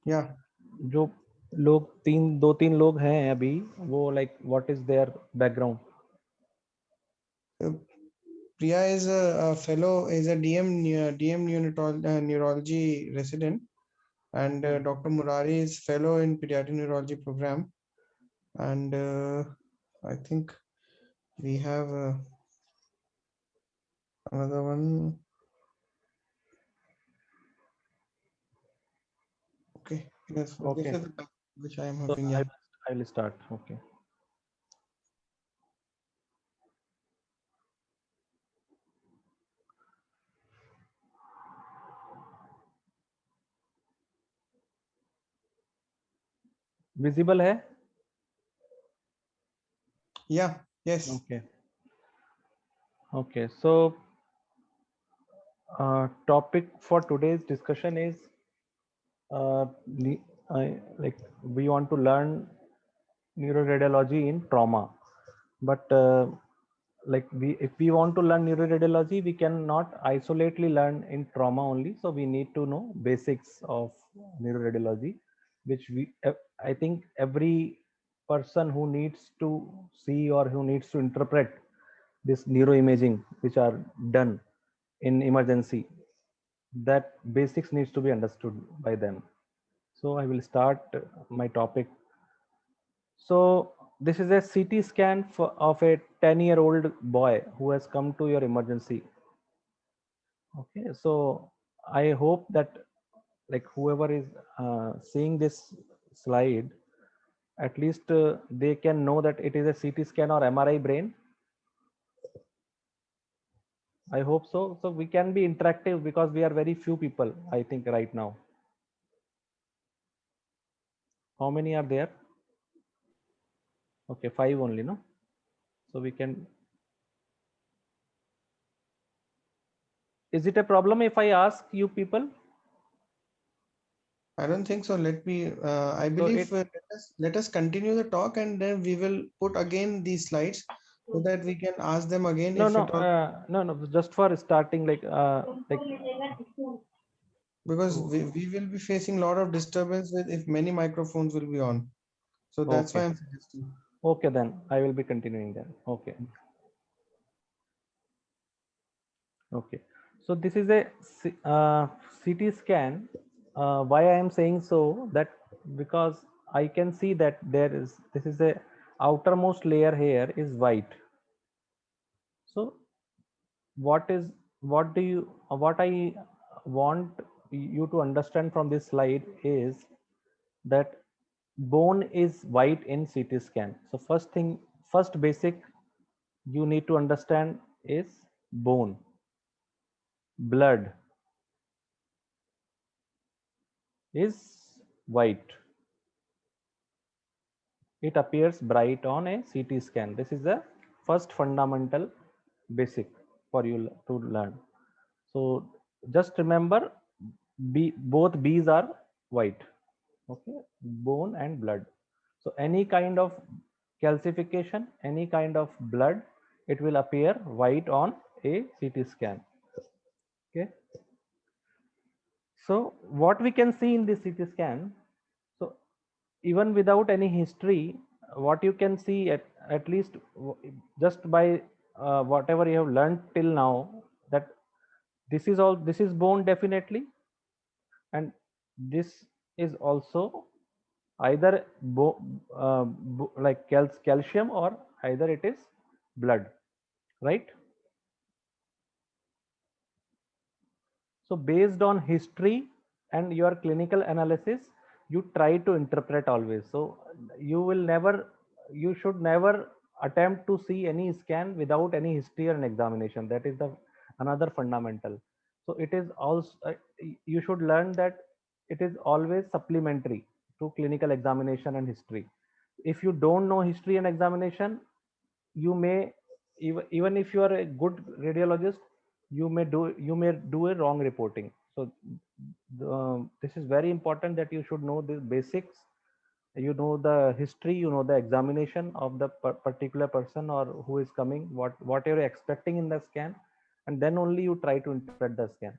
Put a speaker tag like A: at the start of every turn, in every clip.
A: या
B: जो लोग दो तीन लोग हैं अभी, वो like what is their background?
A: Priya is a fellow, is a DM neurology resident, and Dr. Murari is fellow in pediatric neurology program. And I think we have another one. Okay, yes, so this
B: Okay,
A: is the topic which I am
B: so
A: having. Yeah.
B: I will start. Okay. Visible है?
A: Yeah. Yes.
B: Okay. Okay, so topic for today's discussion is like we want to learn neuroradiology in trauma, but like if we want to learn neuroradiology, we cannot isolately learn in trauma only. So we need to know basics of neuroradiology, which I think every person who needs to see or who needs to interpret this neuroimaging which are done in emergency, that basics needs to be understood by them. So I will start my topic. So this is a CT scan of a 10-year-old boy who has come to your emergency. Okay, so I hope that like whoever is seeing this slide, at least they can know that it is a CT scan or MRI brain. I hope so. So we can be interactive because we are very few people, I think, right now. How many are there? Okay, 5 only, no? So we can. Is it a problem if I ask you people?
A: I don't think so. Let me. I
B: So
A: believe
B: it
A: let us continue the talk, and then we will put again these slides so that we can ask them again
B: no
A: if
B: no
A: at all.
B: no just for starting like
A: Because we will be facing a lot of disturbance with if many microphones will be on. So that's why
B: okay,
A: I'm suggesting.
B: okay, then I will be continuing then. Okay, okay, so this is a CT scan. Why I am saying so, that because I can see that there is, this is a outermost layer here is white. So what I want you to understand from this slide is that bone is white in CT scan. So first basic you need to understand is bone. Blood is white. It appears bright on a CT scan. This is the first fundamental basic for you to learn. So just remember, both B's are white. Okay, bone and blood. So any kind of calcification, any kind of blood, it will appear white on a CT scan. Okay, so what we can see in this CT scan, so even without any history, what you can see at least just by whatever you have learned till now, that this is bone definitely, and this is also either like calcium, or either it is blood, right? So based on history and your clinical analysis, you try to interpret always. So you will never, you should never attempt to see any scan without any history or an examination. That is the another fundamental. So it is also you should learn that it is always supplementary to clinical examination and history. If you don't know history and examination, you may, even if you are a good radiologist, you may do a wrong reporting. So this is very important that you should know the basics, you know the history, you know the examination of the particular person or who is coming, what you're expecting in the scan, and then only you try to interpret the scan.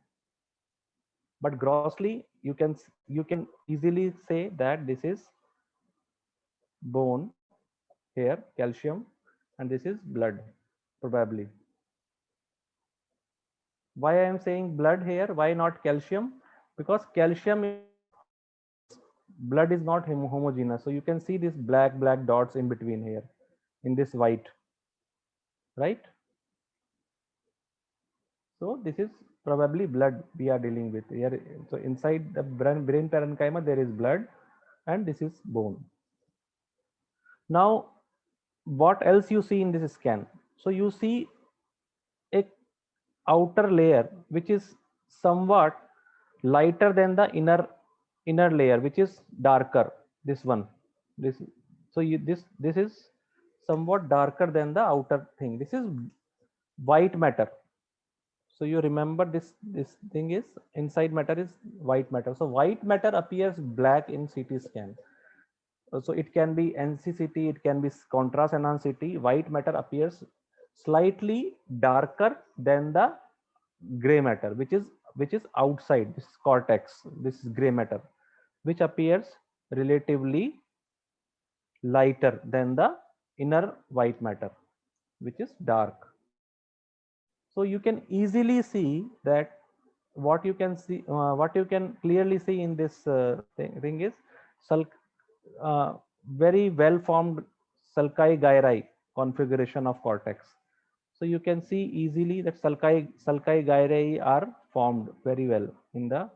B: But grossly, you can easily say that this is bone here, calcium, and this is blood, probably. Why I am saying blood here? Why not calcium? Because calcium is blood is not homogeneous. So you can see these black dots in between here, in this white, right? So this is probably blood we are dealing with here. So inside the brain parenchyma there is blood, and this is bone. Now, what else you see in this scan? So you see a outer layer which is somewhat lighter than the inner layer, which is darker. This one, this so you this is somewhat darker than the outer thing. This is white matter. So you remember this thing is inside matter is white matter. So white matter appears black in CT scan. So it can be NCCT, it can be contrast enhanced CT. White matter appears slightly darker than the gray matter, which is outside this cortex. This is gray matter, which appears relatively lighter than the inner white matter, which is dark. So you can easily see that what you can clearly see in this thing is sulc uh, very well formed sulci gyri configuration of cortex. So you can see easily that sulci gyri are formed very well in the.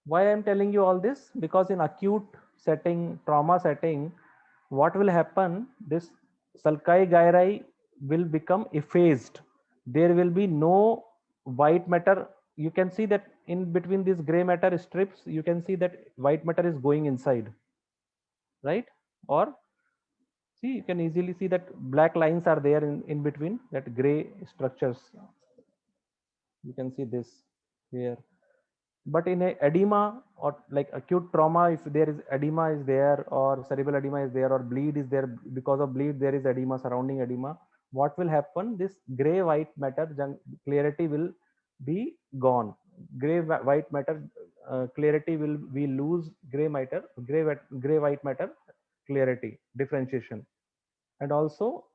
B: Why I am telling you all this? Because in acute setting, trauma setting, what will happen? This sulci gyri will become effaced. There will be no white matter. You can see that in between these gray matter strips, you can see that white matter is going inside, right? Or see, you can easily see that black lines are there in between that gray structures. You can see this here. But in a edema or like acute trauma, if there is edema is there or cerebral edema is there or bleed is there, because of bleed there is edema, surrounding edema, what will happen? This gray white matter clarity will be gone. Gray white matter clarity will we lose gray white matter clarity differentiation, and also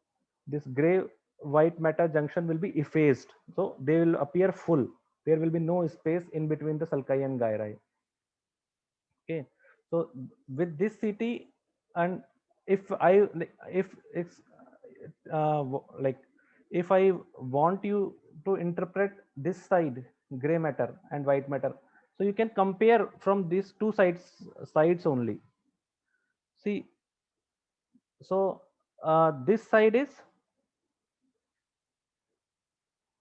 B: this gray white matter junction will be effaced, so they will appear full. There will be no space in between the sulci and gyri. Okay, so with this CT, and if I if it's like if I want you to interpret this side gray matter and white matter, so you can compare from these two sides only. See, so this side is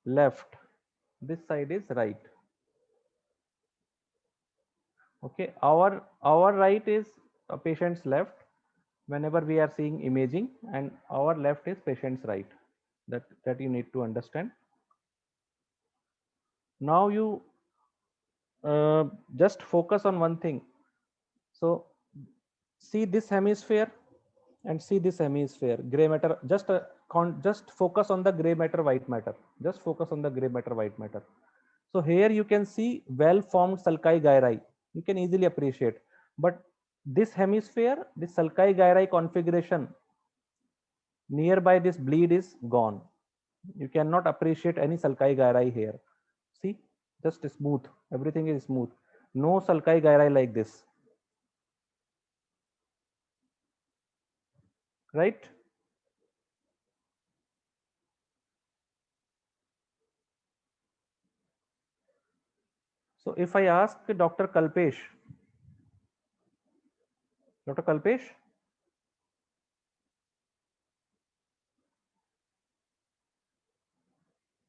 B: left, this side is right. Okay, our right is a patient's left whenever we are seeing imaging, and our left is patient's right. That you need to understand. Now you just focus on one thing. So see this hemisphere and see this hemisphere gray matter. Just focus on the gray matter white matter. Just focus on the gray matter white matter. So here you can see well formed sulci gyri. You can easily appreciate, but this hemisphere, this sulci gyri configuration nearby this bleed is gone. You cannot appreciate any sulci gyri here. See, just smooth. Everything is smooth. No sulci gyri like this. Right? So if I ask Dr. Kalpesh, Dr. Kalpesh,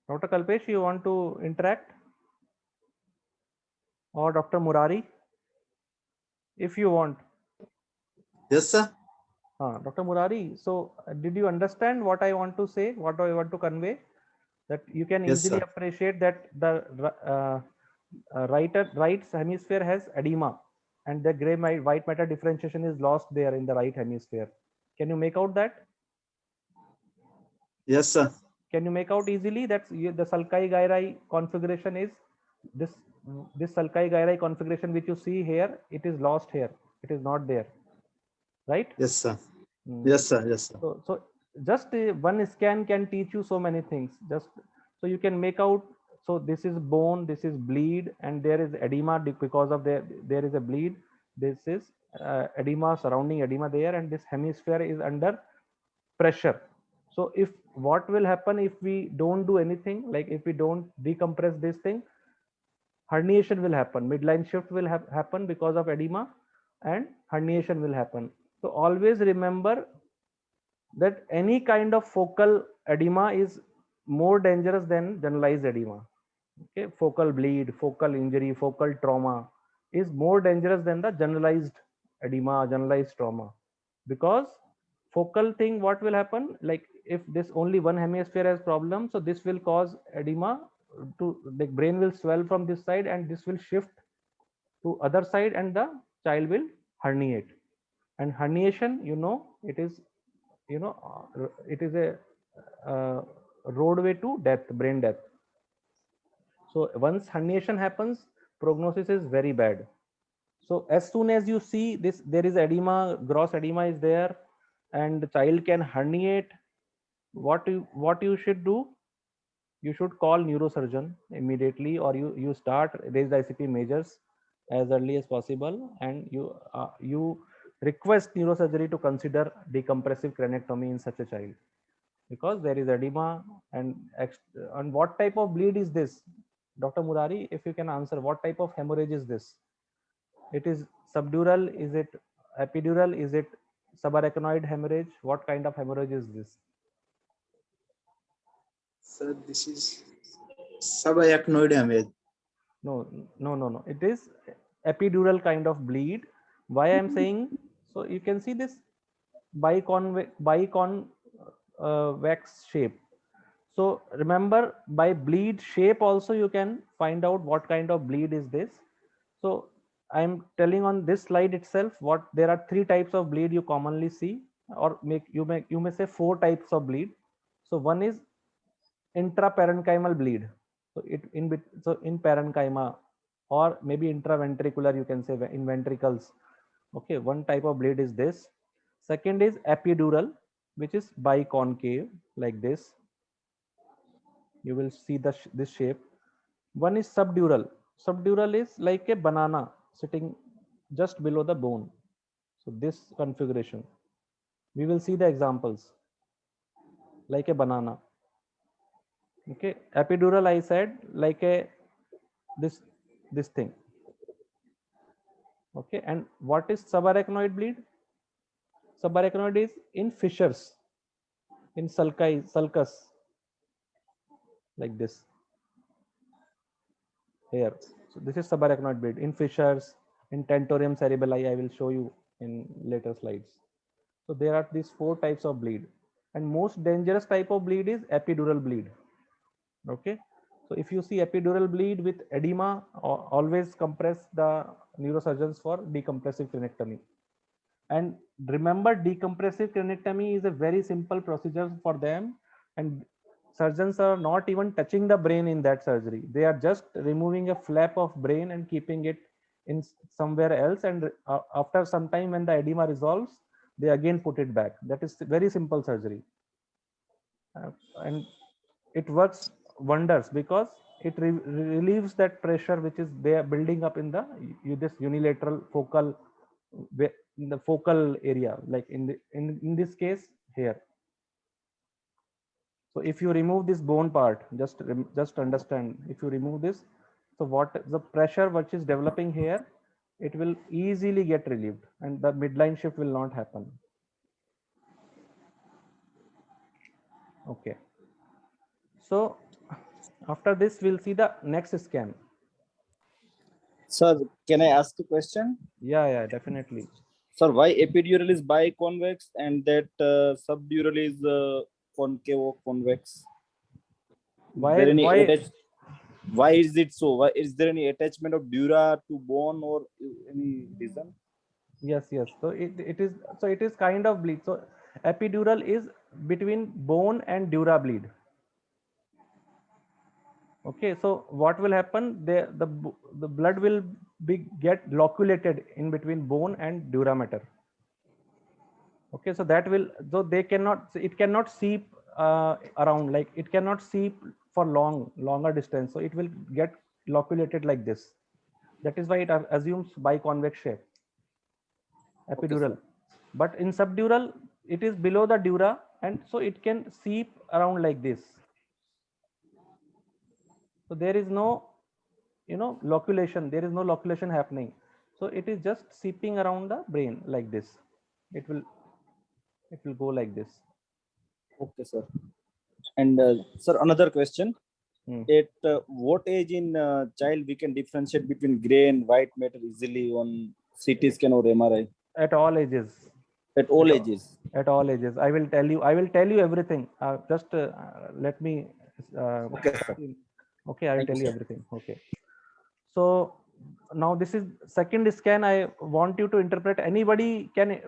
B: Dr. Kalpesh, you want to interact? Or Dr. Murari, if you want.
C: Yes, sir.
B: Dr. Murari, so did you understand what I want to say, what I want to convey? That you can
C: Yes,
B: easily
C: sir.
B: appreciate that the right hemisphere has edema, and the gray white matter differentiation is lost there in the right hemisphere. Can you make out that?
C: Yes, sir.
B: Can you make out easily that the sulci gyri configuration is this sulci gyri configuration which you see here, it is lost here, it is not there, right?
C: Yes, sir.
B: Mm.
C: Yes, sir. Yes, sir.
B: So just one scan can teach you so many things. Just so you can make out. So this is bone, this is bleed, and there is edema because of there is a bleed. This is edema, surrounding edema there, and this hemisphere is under pressure. So if what will happen if we don't do anything, like if we don't decompress this thing, herniation will happen, midline shift will happen because of edema, and herniation will happen. So always remember that any kind of focal edema is more dangerous than generalized edema. Okay, focal bleed, focal injury, focal trauma is more dangerous than the generalized edema, generalized trauma, because focal thing, what will happen, like if this only one hemisphere has problem, so this will cause edema to the brain will swell from this side, and this will shift to other side, and the child will herniate. And herniation, it is it is a roadway to death, brain death. So once herniation happens, prognosis is very bad. So as soon as you see this, there is edema, gross edema is there, and the child can herniate, what you should do, you should call neurosurgeon immediately, or you start raised ICP measures as early as possible, and you request neurosurgery to consider decompressive craniectomy in such a child, because there is edema. And what type of bleed is this, Dr. Murari? If you can answer, what type of hemorrhage is this? It is subdural, is it epidural, is it subarachnoid hemorrhage? What kind of hemorrhage is this?
C: Sir, this is subarachnoid hemorrhage.
B: No. It is epidural kind of bleed. Why I'm saying? So you can see this biconvex shape. So remember, by bleed shape also you can find out what kind of bleed is this. So I'm telling on this slide itself what there are 3 types of bleed you commonly see, or you may say 4 types of bleed. So one is intraparenchymal bleed. So in parenchyma, or maybe intraventricular, you can say in ventricles. Okay, one type of bleed is this. Second is epidural, which is biconcave like this. You will see this shape. One is subdural. Subdural is like a banana sitting just below the bone. So this configuration, we will see the examples like a banana. Okay, epidural, I said, like a this thing. Okay, and what is subarachnoid bleed? Subarachnoid is in fissures, in sulcus, like this here. So this is subarachnoid bleed in fissures, in tentorium cerebelli. I will show you in later slides. So there are these 4 types of bleed, and most dangerous type of bleed is epidural bleed. Okay, so if you see epidural bleed with edema, always compress the neurosurgeons for decompressive craniectomy. And remember, decompressive craniectomy is a very simple procedure for them, and surgeons are not even touching the brain in that surgery. They are just removing a flap of brain and keeping it in somewhere else, and after some time when the edema resolves, they again put it back. That is very simple surgery, and it works wonders because it relieves that pressure which is there building up in this unilateral focal, in the focal area, like in this case here. So if you remove this bone part, just understand, if you remove this, so what the pressure which is developing here, it will easily get relieved, and the midline shift will not happen. Okay, so after this we'll see the next scan.
D: Sir, can I ask a question?
B: Yeah, definitely.
D: Sir, why epidural is biconvex and that subdural is concave or convex?
B: Why
D: is it so? Why is there any attachment of dura to bone or any reason?
B: Yes. So it is kind of bleed. So epidural is between bone and dura bleed. Okay, so what will happen? The blood will get loculated in between bone and dura mater. Okay, so that will, so they cannot, it cannot seep around, like it cannot seep for longer distance. So it will get loculated like this. That is why it assumes biconvex shape, epidural. But in subdural, it is below the dura, and so it can seep around like this. So there is no, loculation. There is no loculation happening. So it is just seeping around the brain like this. It will go like this.
D: Okay, sir. And sir, another question. At what age in child we can differentiate between gray and white matter easily on CT scan or MRI?
B: At all ages.
D: At all ages.
B: At all ages. I will tell you everything. Just let me.
D: Okay, sir.
B: Okay, I will
D: Thank you,
B: tell you
D: sir.
B: everything. Okay. So now this is second scan. I want you to interpret. Anybody can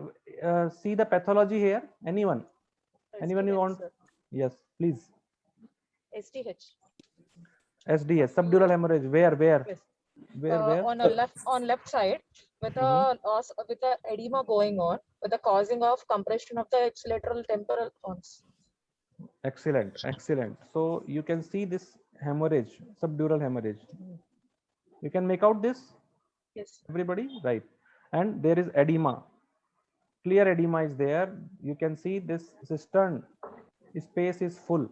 B: see the pathology here? Anyone? Anyone you want? Yes, please.
E: SDH.
B: SDS, subdural hemorrhage. Where?
E: Yes.
B: Where?
E: On left side with a edema going on with the causing of compression of the ipsilateral temporal horns.
B: Excellent. So you can see this hemorrhage, subdural hemorrhage. You can make out this?
E: Yes.
B: Everybody? Right. And there is edema. Clear edema is there. You can see this cistern space is full.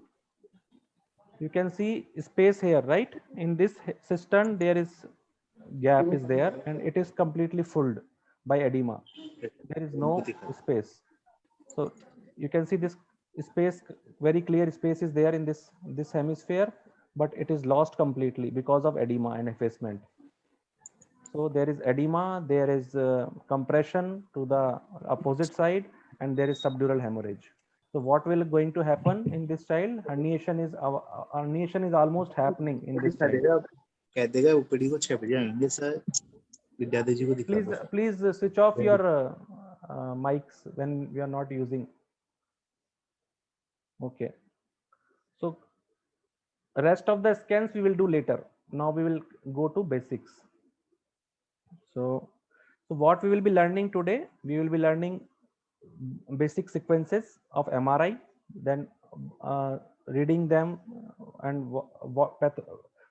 B: You can see space here, right? In this cistern, there is gap is there, and it is completely filled by edema. There is no space. So you can see this space, very clear space is there in this hemisphere, but it is lost completely because of edema and effacement. So there is edema, there is compression to the opposite side, and there is subdural hemorrhage. So what will going to happen in this child? Herniation is almost happening in this child.
C: कह देगा ऊपरी को छप जाएंगे sir विद्यार्थी जी को दिखा दो
B: Please switch off your mics when we are not using. Okay. So rest of the scans we will do later. Now we will go to basics. So what we will be learning today, we will be learning basic sequences of MRI, then reading them and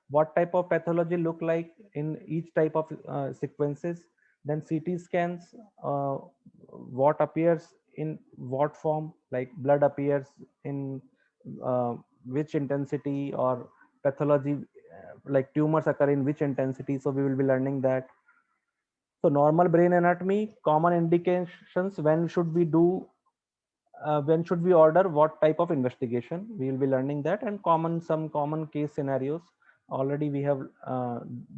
B: what type of pathology look like in each type of sequences, then CT scans, what appears in what form, like blood appears in which intensity, or pathology like tumors occur in which intensity. So we will be learning that. So normal brain anatomy, common indications, when should we do, when should we order what type of investigation, we will be learning that, and some common case scenarios. Already we have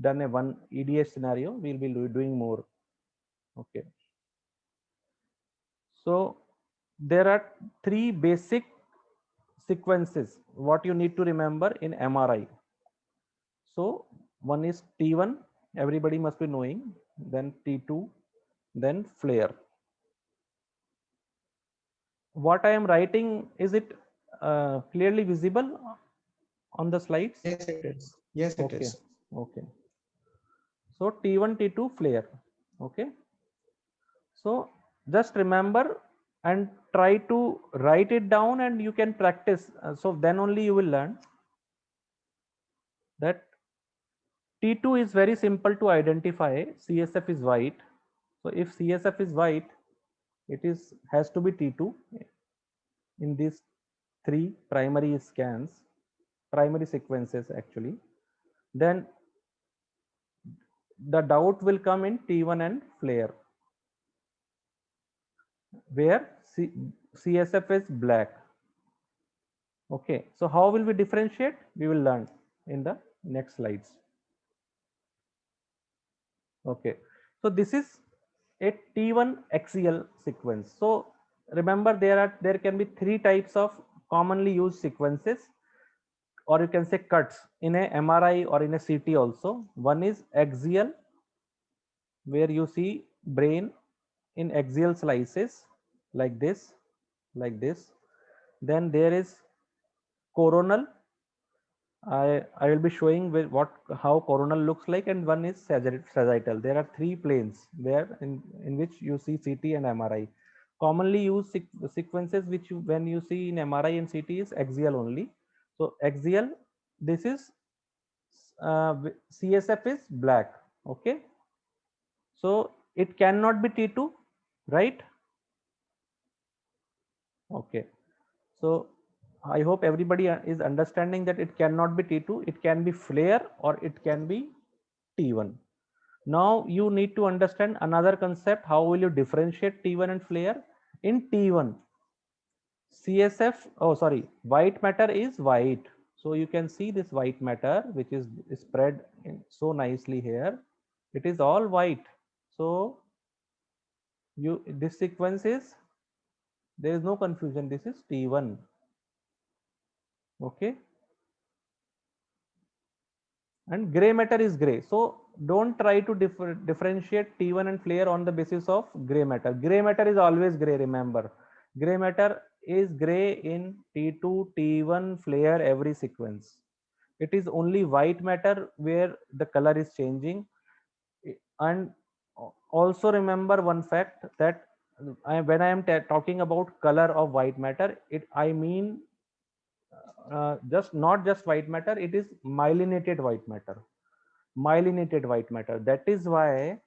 B: done a one EDS scenario, we will be doing more. Okay. So there are three basic sequences what you need to remember in MRI. So one is T1, everybody must be knowing, then T2, then flare. What I am writing, is it clearly visible on the slides?
A: Yes, it is. Yes, it
B: Okay.
A: is.
B: Okay. So T1, T2, flare. Okay. So just remember and try to write it down, and you can practice. So then only you will learn that T2 is very simple to identify. CSF is white. So if CSF is white, it has to be T2 in these three primary scans, primary sequences actually. Then the doubt will come in T1 and flare, where CSF is black. Okay, so how will we differentiate? We will learn in the next slides. Okay, so this is a T1 axial sequence. So remember, there can be three types of commonly used sequences, or you can say cuts, in a MRI or in a CT also. One is axial, where you see brain in axial slices like this, Then there is coronal. I will be showing how coronal looks like, and one is sagittal. There are three planes there in which you see CT and MRI. Commonly used sequences which when you see in MRI and CT is axial only. So axial, this is CSF is black. Okay, so it cannot be T2, right? Okay, so I hope everybody is understanding that it cannot be T2, it can be flare or it can be T1. Now you need to understand another concept. How will you differentiate T1 and flare? In T1, CSF, oh sorry, white matter is white. So you can see this white matter which is spread so nicely here. It is all white. So this sequence is, there is no confusion. This is T1. Okay. And gray matter is gray. So don't try to differentiate T1 and flare on the basis of gray matter. Gray matter is always gray, remember. Gray matter is gray in T2, T1, flare, every sequence. It is only white matter where the color is changing. And also remember one fact that when I am talking about color of white matter, I mean just not just white matter, it is myelinated white matter. Myelinated white matter. That is why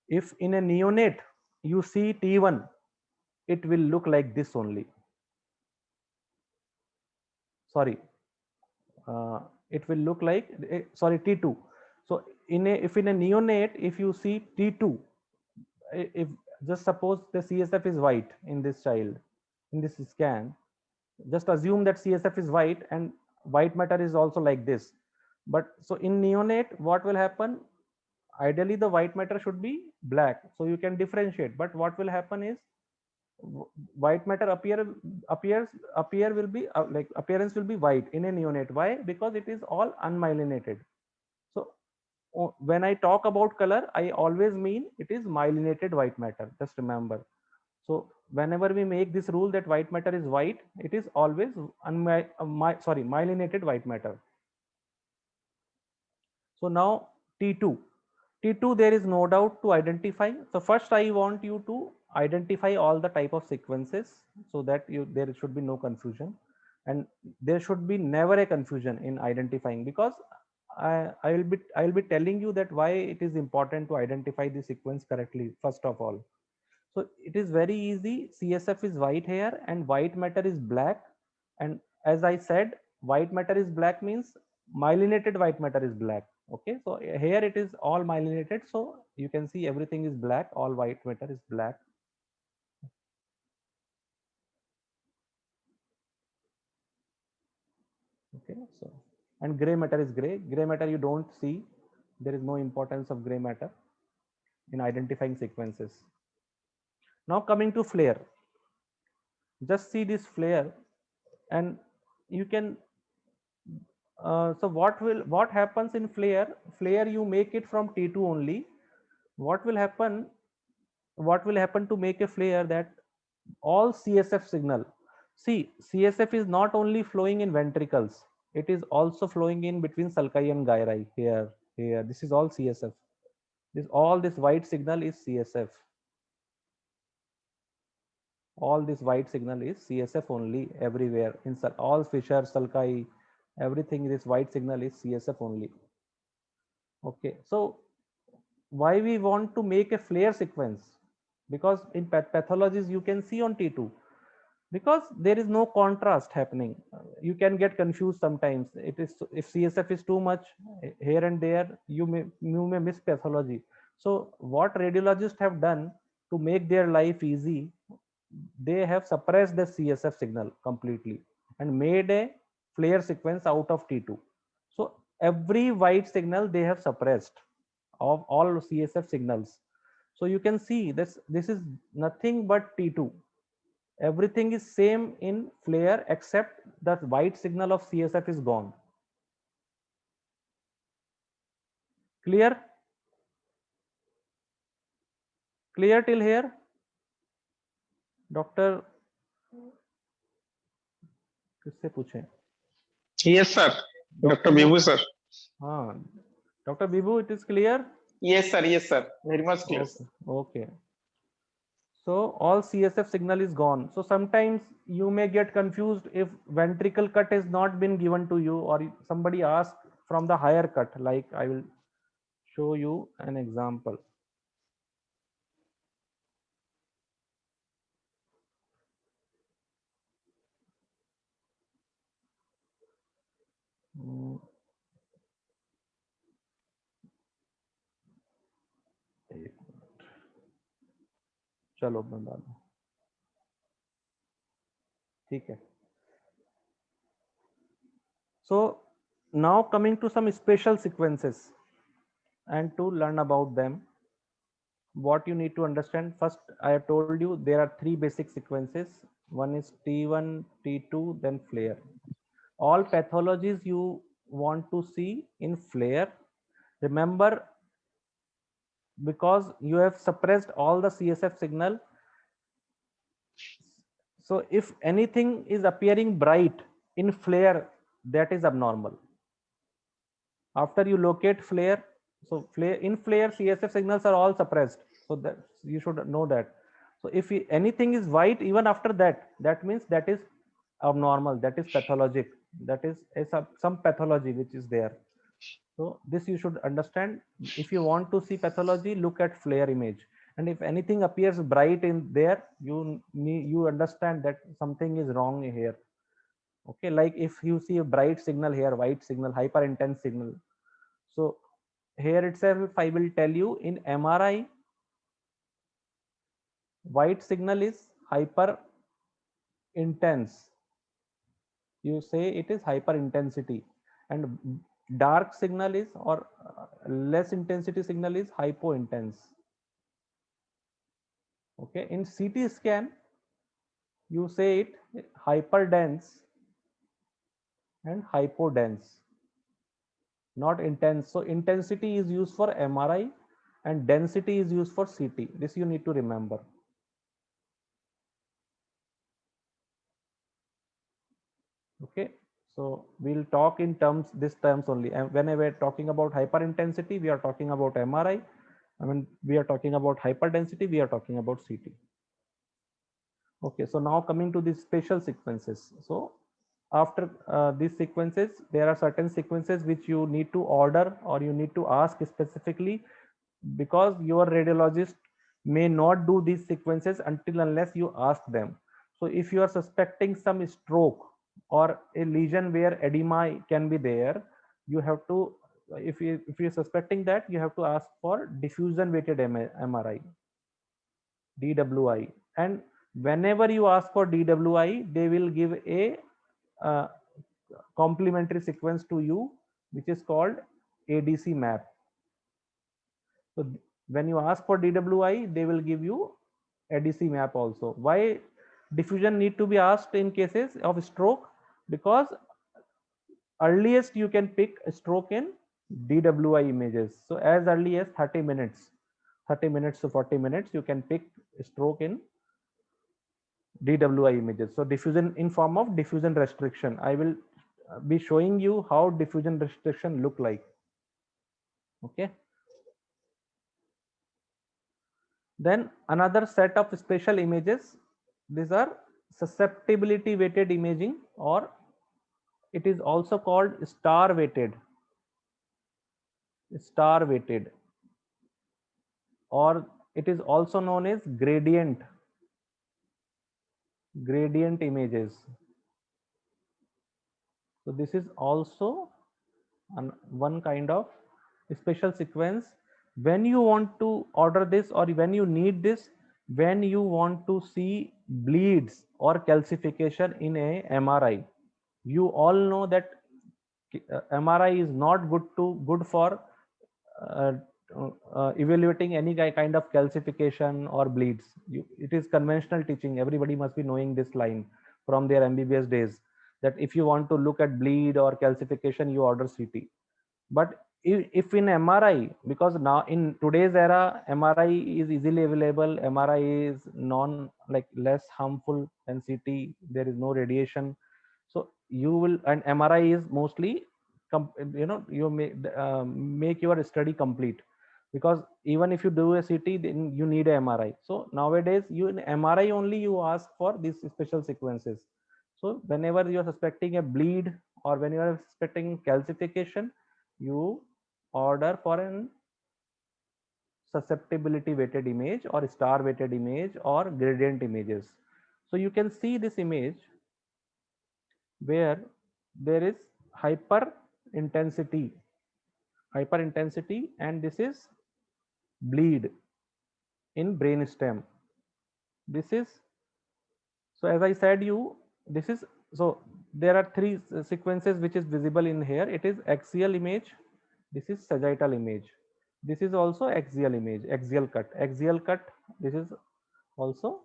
B: if in a neonate you see T1, it will look like this only. Sorry, it will look like sorry T2. So if in a neonate, if you see T2, if just suppose the CSF is white in this child, in this scan, just assume that CSF is white and white matter is also like this. But so in neonate, what will happen? Ideally the white matter should be black, so you can differentiate. But what will happen is white matter appear will be like appearance will be white in a neonate. Why? Because it is all unmyelinated. So when I talk about color, I always mean it is myelinated white matter, just remember. So whenever we make this rule that white matter is white, it is always myelinated white matter. So now T2. T2, there is no doubt to identify. So first I want you to identify all the type of sequences so that there should be no confusion, and there should be never a confusion in identifying, because I will be telling you that why it is important to identify the sequence correctly first of all. So it is very easy. CSF is white here and white matter is black. And as I said, white matter is black means myelinated white matter is black. Okay, so here it is all myelinated. So you can see everything is black. All white matter is black. Okay, so and gray matter is gray. Gray matter you don't see. There is no importance of gray matter in identifying sequences. Now coming to flare. Just see this flare and you can so what happens in flare? Flare you make it from T2 only. What will happen to make a flare? That all CSF signal, see, CSF is not only flowing in ventricles, it is also flowing in between sulci and gyri. Here this is all CSF. All this white signal is CSF. All this white signal is CSF only everywhere in all fissures, sulci, everything. This white signal is CSF only. Okay, so why we want to make a flare sequence? Because in pathologies you can see on T2, because there is no contrast happening. You can get confused sometimes. It is, if CSF is too much here and there, you may miss pathology. So what radiologists have done to make their life easy, they have suppressed the CSF signal completely and made a flare sequence out of T2. So every white signal they have suppressed of all CSF signals. So you can see this is nothing but T2. Everything is same in flare except the white signal of CSF is gone. Clear? Clear till here? Doctor किससे पूछें?
F: Yes, sir. Dr. Bibu, sir.
B: हाँ, Dr. Bibu, it is clear?
F: Yes, sir. Yes, sir. Very much clear.
B: Okay. Okay. So all CSF signal is gone. So sometimes you may get confused if ventricle cut has not been given to you, or somebody asked from the higher cut. Like I will show you an example. Hmm. चलो बंदा दो, ठीक है. So now coming to some special sequences and to learn about them, what you need to understand first, I have told you there are three basic sequences. One is T1, T2, then flare. All pathologies you want to see in flare, remember, because you have suppressed all the CSF signal. So if anything is appearing bright in flare, that is abnormal. After you locate flare, so in flare CSF signals are all suppressed, so that you should know that. So if anything is white even after that, that means that is abnormal, that is pathologic, that is some pathology which is there. So this you should understand. If you want to see pathology, look at flare image, and if anything appears bright in there, you understand that something is wrong here. Okay, like if you see a bright signal here, white signal, hyper intense signal. So here itself I will tell you, in MRI, white signal is hyper intense. You say it is hyper intensity, and dark signal is, or less intensity signal is hypo intense. Okay, in CT scan you say it hyper dense and hypo dense, not intense. So intensity is used for MRI and density is used for CT. This you need to remember. Okay, so we'll talk in these terms only, and whenever we're talking about hyper intensity, we are talking about MRI. I mean, we are talking about hyper density, we are talking about CT. Okay, so now coming to these spatial sequences. So after these sequences, there are certain sequences which you need to order, or you need to ask specifically, because your radiologist may not do these sequences until unless you ask them. So if you are suspecting some stroke or a lesion where edema can be there, you have to, if you're suspecting that, you have to ask for diffusion weighted MRI, DWI. And whenever you ask for DWI, they will give a complementary sequence to you, which is called ADC map. So when you ask for DWI, they will give you ADC map also. Why diffusion need to be asked in cases of stroke? Because earliest you can pick a stroke in DWI images. So as early as 30 minutes to 40 minutes, you can pick stroke in DWI images. So diffusion in form of diffusion restriction. I will be showing you how diffusion restriction look like. Okay. Then another set of special images, these are susceptibility weighted imaging, or it is also called star weighted, or it is also known as gradient images. So this is also one kind of special sequence. When you want to order this, or when you need this, when you want to see bleeds or calcification in a MRI. You all know that MRI is not good for evaluating any kind of calcification or bleeds. It is conventional teaching. Everybody must be knowing this line from their MBBS days, that if you want to look at bleed or calcification, you order CT. But if in MRI, because now in today's era, MRI is easily available, MRI is less harmful than CT, there is no radiation. So you will, and MRI is mostly you make your study complete, because even if you do a CT, then you need a MRI. So nowadays you in MRI only you ask for these special sequences. So whenever you are suspecting a bleed or when you are suspecting calcification, you order for an susceptibility weighted image or star weighted image or gradient images. So you can see this image where there is hyper intensity, and this is bleed in brainstem. This is, so as I said you, this is, so there are three sequences which is visible in here. It is axial image, this is sagittal image, this is also axial image, axial cut, this is also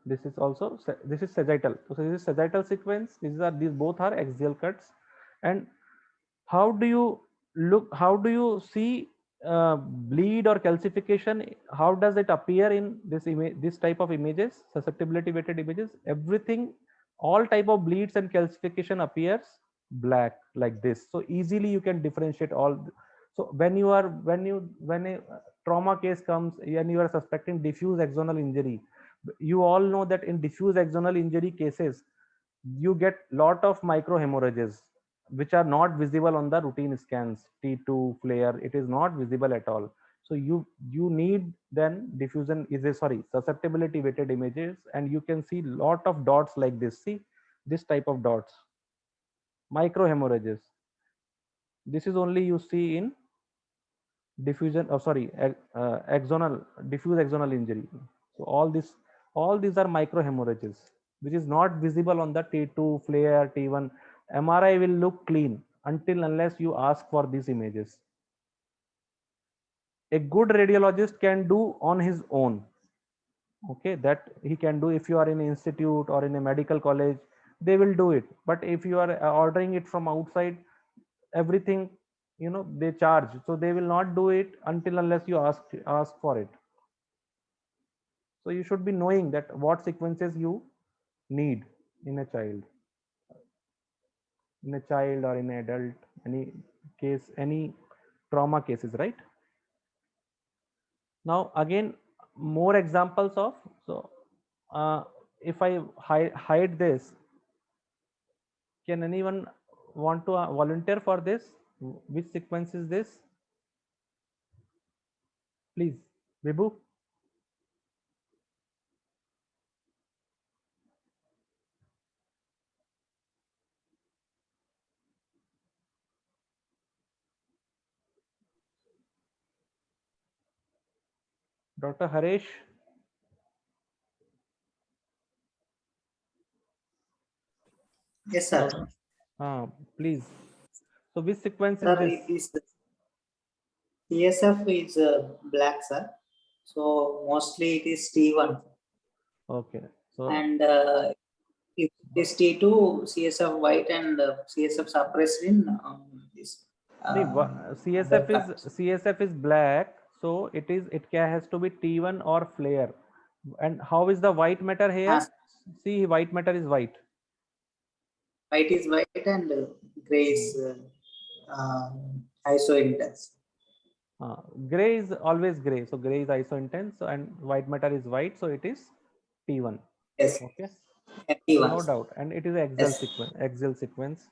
B: this is also, this is sagittal. So this is sagittal sequence, these both are axial cuts. And how do you look, how do you see bleed or calcification? How does it appear in this image, this type of images, susceptibility weighted images? Everything, all type of bleeds and calcification appears black like this. So easily you can differentiate all. So when a trauma case comes and you are suspecting diffuse axonal injury, you all know that in diffuse axonal injury cases you get lot of microhemorrhages which are not visible on the routine scans. T2 flare, it is not visible at all. So you need then diffusion is a, sorry, susceptibility weighted images, and you can see lot of dots like this. See this type of dots, microhemorrhages. This is only you see in diffusion, oh sorry, axonal, diffuse axonal injury. So all these are microhemorrhages which is not visible on the T2 flare, T1. MRI will look clean until unless you ask for these images. A good radiologist can do on his own, okay, that he can do. If you are in an institute or in a medical college, they will do it. But if you are ordering it from outside, everything, they charge, so they will not do it until unless you ask for it. So you should be knowing that what sequences you need in a child or in an adult, any case, any trauma cases, right? Now again, more examples of, so if I hide this, can anyone want to volunteer for this? Which sequence is this? Please, Vibhu. Dr. Haresh.
G: Yes, sir.
B: Please. So which sequence
G: Sir,
B: is
G: it
B: this?
G: is CSF is black, sir. So mostly it is T1.
B: Okay. So
G: And if it is T2, CSF white and CSF suppressed in this.
B: CSF is black, so it has to be T1 or flare. And how is the white matter here? See, white matter is white.
G: White is white and gray is iso-intense.
B: Gray is always gray, so gray is iso-intense, and white matter is white, so it is T1.
G: Yes.
B: Okay.
G: T1.
B: No doubt, and it is axial sequence. Axial sequence.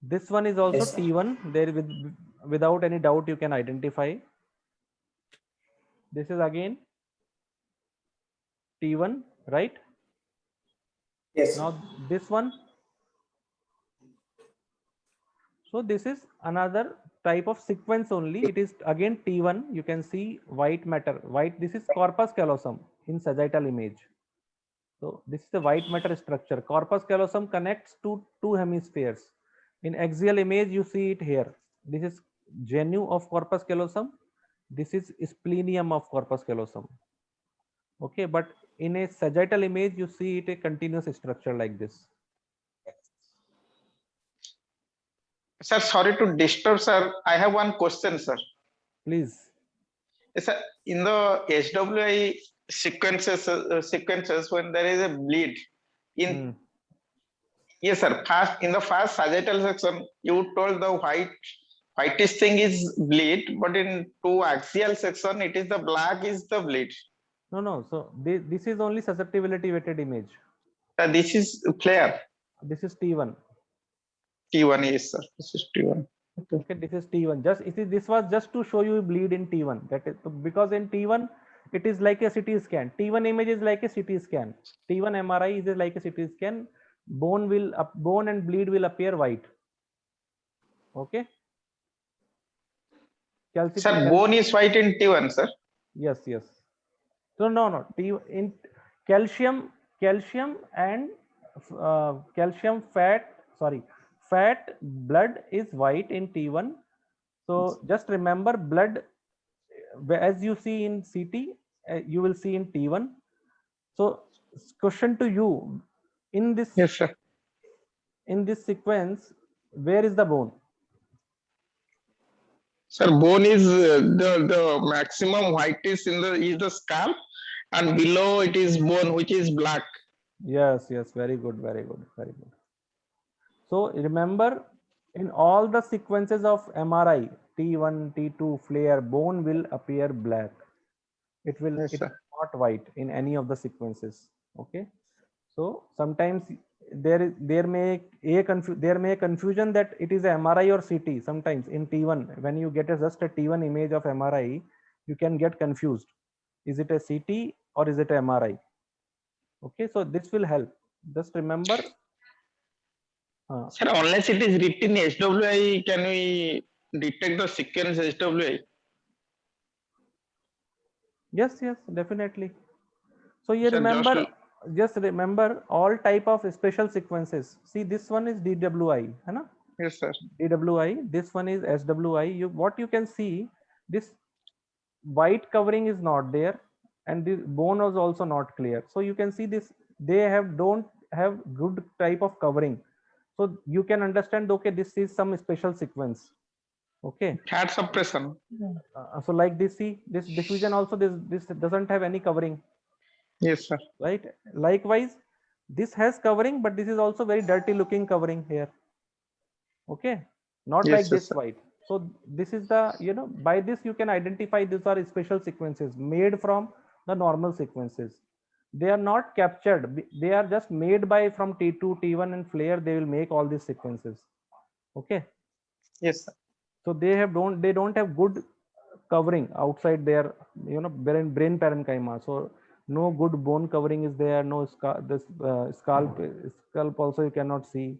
B: This one is also T1. There without any doubt you can identify. This is again T1, right?
G: Yes.
B: Now this one. So this is another type of sequence only. It is again T1. You can see white matter. White. This is corpus callosum in sagittal image. So this is the white matter structure. Corpus callosum connects to two hemispheres. In axial image, you see it here. This is genu of corpus callosum. This is splenium of corpus callosum. Okay, but in a sagittal image, you see it a continuous structure like this.
F: Sir, sorry to disturb, sir. I have one question, sir.
B: Please.
F: Yes, sir. In the HWI sequences when there is a bleed in.
B: Hmm.
F: Yes, sir. First, in the first sagittal section, you told the whitish thing is bleed, but in two axial section, it is the black is the bleed.
B: No. So this is only susceptibility weighted image.
F: This is flare.
B: This is T1.
F: T1, yes, sir. This is T1.
B: Okay, this is T1. This was just to show you bleed in T1. That is because in T1 it is like a CT scan. T1 image is like a CT scan. T1 MRI is like a CT scan. Bone and bleed will appear white. Okay.
F: Sir, bone is white in T1, sir.
B: Yes. No. In calcium and calcium fat blood is white in T1. So just remember blood as you see in CT, you will see in T1. So question to you, in this
F: Yes, sir.
B: in this sequence, where is the bone?
F: Sir, bone is the maximum white is the scalp, and below it is bone, which is black.
B: Yes, very good. So remember, in all the sequences of MRI, T1, T2, flare, bone will appear black. It will
F: Yes,
B: it
F: sir.
B: is not white in any of the sequences. Okay. So sometimes there may a confusion that it is a MRI or CT. Sometimes in T1, when you get just a T1 image of MRI, you can get confused. Is it a CT or is it a MRI? Okay, so this will help. Just remember.
F: Sir, unless it is written SWI, can we detect the sequence SWI?
B: Yes, definitely. So you
F: Sir,
B: just remember all type of special sequences. See, this one is DWI, है ना?
F: Yes, sir.
B: DWI. This one is SWI. What you can see, this white covering is not there, and the bone was also not clear. So you can see this. They don't have good type of covering. So you can understand. Okay, this is some special sequence. Okay.
F: Fat suppression.
B: So like this, see this diffusion also. This doesn't have any covering.
F: Yes, sir.
B: Right. Likewise, this has covering, but this is also very dirty looking covering here. Okay, not
F: Yes,
B: like
F: yes,
B: this
F: sir.
B: white. So this is the, by this you can identify these are special sequences made from the normal sequences. They are not captured. They are just made by from T2, T1 and flare. They will make all these sequences. Okay.
F: Yes, sir.
B: So they don't have good covering outside their brain parenchyma. So no good bone covering is there. No scalp also you cannot see.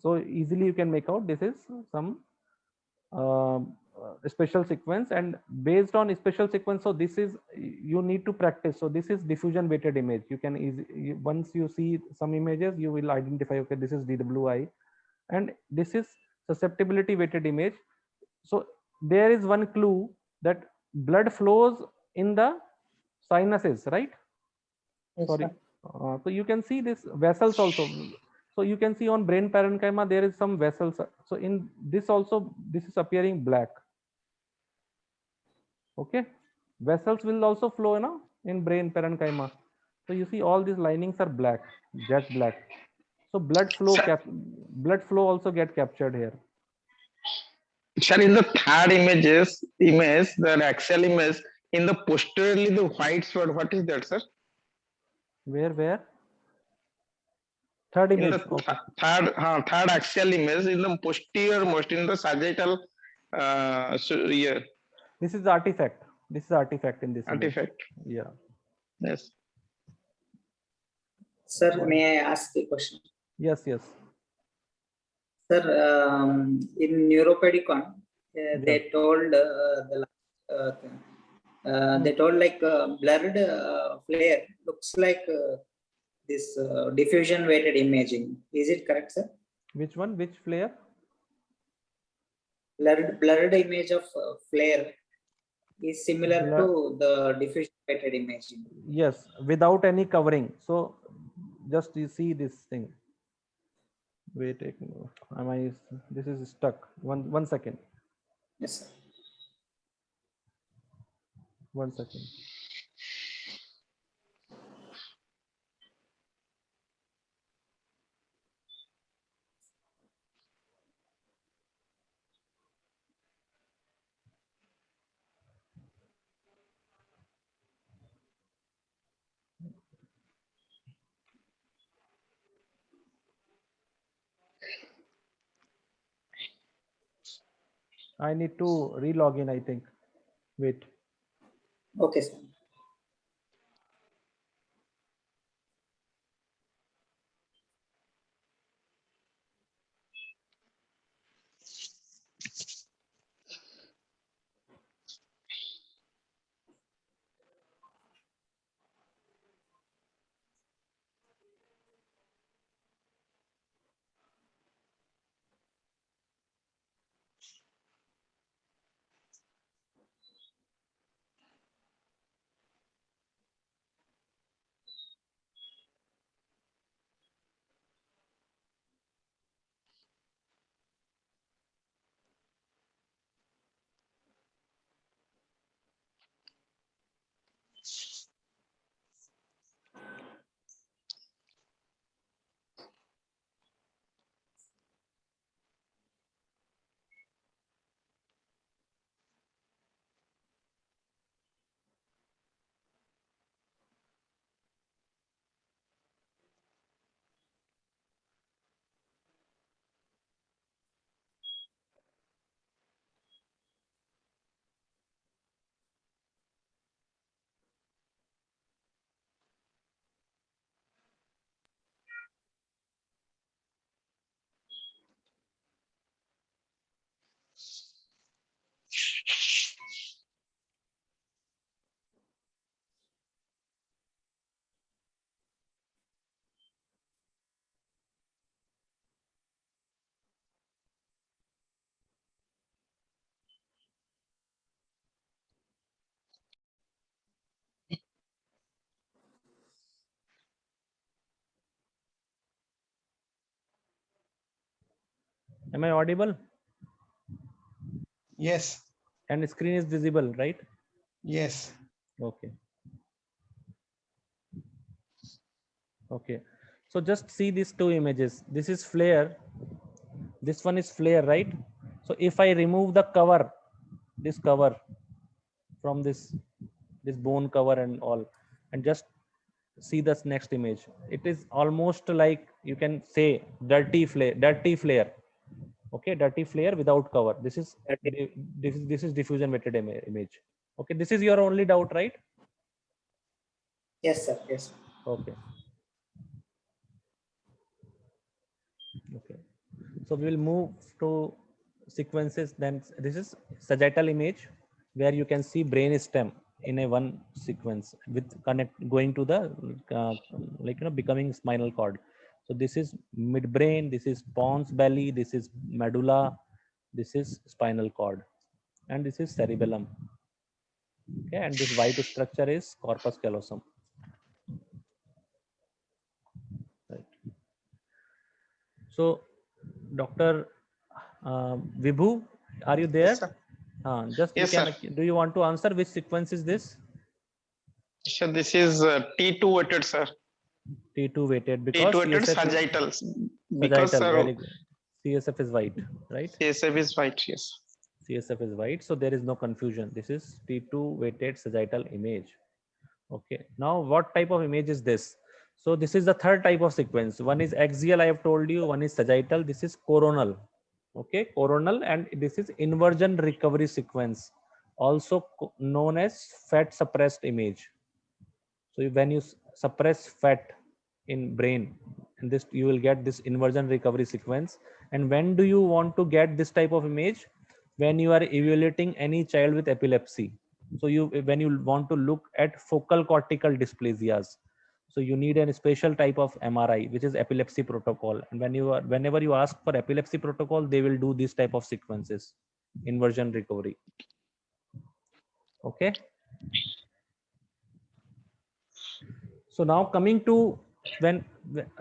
B: So easily you can make out this is some special sequence, and based on special sequence, so this is you need to practice. So this is diffusion weighted image. You can once you see some images, you will identify, okay, this is DWI, and this is susceptibility weighted image. So there is one clue that blood flows in the sinuses, right?
F: Yes,
B: Sorry.
F: sir.
B: So you can see this vessels also. So you can see on brain parenchyma there is some vessels. So in this also, this is appearing black. Okay, vessels will also flow, in brain parenchyma. So you see all these linings are black, jet black. So blood flow also get captured here.
F: Sir, in the third image, the axial image, in the posteriorly the white spot, what is that, sir?
B: Where? Third image.
F: In the
B: Okay.
F: third axial image, in the posterior most, in the sagittal, yeah.
B: This is artifact. This is artifact in this
F: Artifact.
B: image. Yeah.
F: Yes.
G: Sir, may I ask a question?
B: Yes.
G: Sir, in Neuropedicon, they told they told like blurred flare looks like this diffusion weighted imaging. Is it correct, sir?
B: Which one? Which flare?
G: Blurred image of flare is similar to the diffusion weighted imaging.
B: Yes, without any covering. So just you see this thing. Wait, this is stuck. One second.
G: Yes, sir.
B: 1 second. I need to re-log in, I think. Wait.
G: Okay, sir.
B: Am I audible?
A: Yes.
B: And the screen is visible, right?
A: Yes.
B: Okay. Okay. So just see these two images. This is flare. This one is flare, right? So if I remove the cover, this cover from this bone cover and all, and just see this next image, it is almost like, you can say, dirty flare. Okay, dirty flare without cover. This is diffusion weighted image. Okay, this is your only doubt, right?
G: Yes, sir. Yes.
B: Okay. Okay. So we will move to sequences. Then this is sagittal image, where you can see brain stem in a one sequence with going to the becoming spinal cord. So this is midbrain, this is pons belly, this is medulla, this is spinal cord, and this is cerebellum. Okay, and this white structure is corpus callosum. Right. So, Dr. Vibhu, are you there?
F: Yes, sir.
B: Just
F: Yes,
B: you can.
F: sir.
B: Do you want to answer which sequence is this?
F: So this is T2 weighted, sir.
B: T2 weighted, because
F: T2 weighted
B: CSF is
F: sagittals. Because
B: sagittal.
F: sir,
B: Very good. CSF is white, right?
F: CSF is white. Yes.
B: CSF is white, so there is no confusion. This is T2 weighted sagittal image. Okay. Now, what type of image is this? So this is the third type of sequence. One is axial, I have told you. One is sagittal. This is coronal. Okay, coronal, and this is inversion recovery sequence, also known as fat suppressed image. So when you suppress fat in brain, and this, you will get this inversion recovery sequence. And when do you want to get this type of image? When you are evaluating any child with epilepsy. So when you want to look at focal cortical dysplasias, so you need a special type of MRI, which is epilepsy protocol. And whenever you ask for epilepsy protocol, they will do this type of sequences, inversion recovery. Okay. So now coming to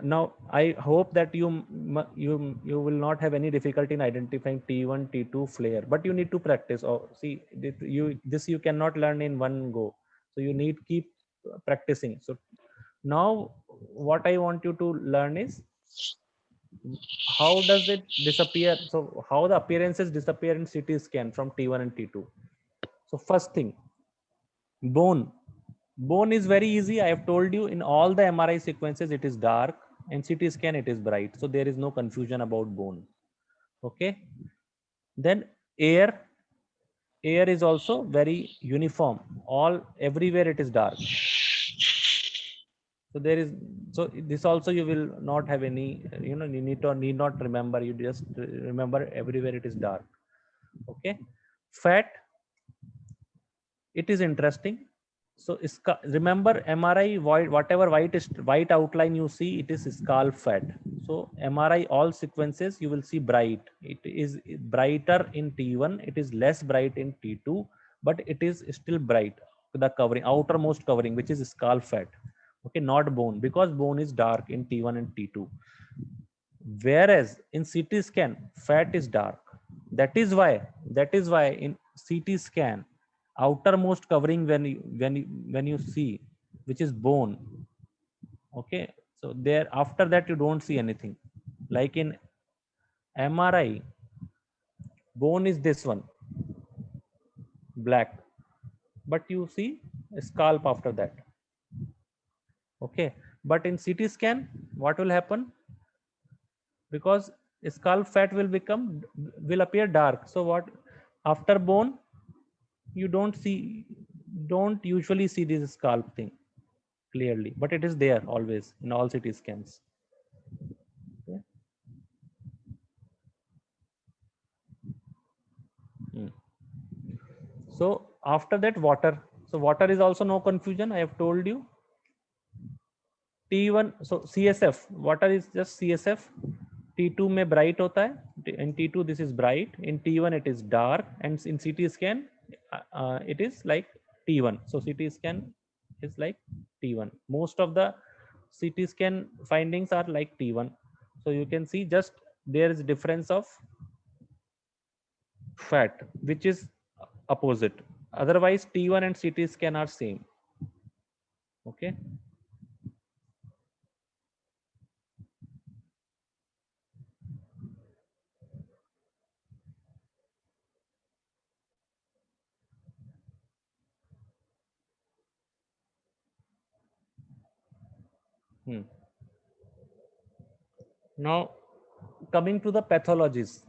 B: now I hope that you will not have any difficulty in identifying T1, T2 flare, but you need to practice. Or see, this you cannot learn in one go. So you need keep practicing. So now what I want you to learn is, how does it disappear? So how the appearances disappear in CT scan from T1 and T2. So first thing, bone is very easy. I have told you, in all the MRI sequences it is dark. In CT scan, it is bright. So there is no confusion about bone. Okay. Then air is also very uniform. Everywhere it is dark. So there is, so this also you will not have any, you need not remember. You just remember everywhere it is dark. Okay. Fat, it is interesting. So remember MRI, whatever white outline you see, it is scalp fat. So MRI, all sequences you will see bright. It is brighter in T1, it is less bright in T2, but it is still bright. The covering, outermost covering, which is scalp fat. Okay, not bone, because bone is dark in T1 and T2. Whereas in CT scan, fat is dark. That is why in CT scan, outermost covering, when you see, which is bone. Okay, so there, after that you don't see anything. Like in MRI, bone is this one, black, but you see a scalp after that. Okay, but in CT scan, what will happen? Because scalp fat will appear dark. So what, after bone, you don't usually see this scalp thing clearly, but it is there always in all CT scans. Okay. So after that, water. So water is also no confusion. I have told you. T1, so CSF, water is just CSF. T2 में bright होता है. In T2 this is bright. In T1 it is dark, and in CT scan it is like T1. So CT scan is like T1. Most of the CT scan findings are like T1. So you can see just there is difference of fat, which is opposite. Otherwise T1 and CT scan are same. Okay. Now coming to the pathologies.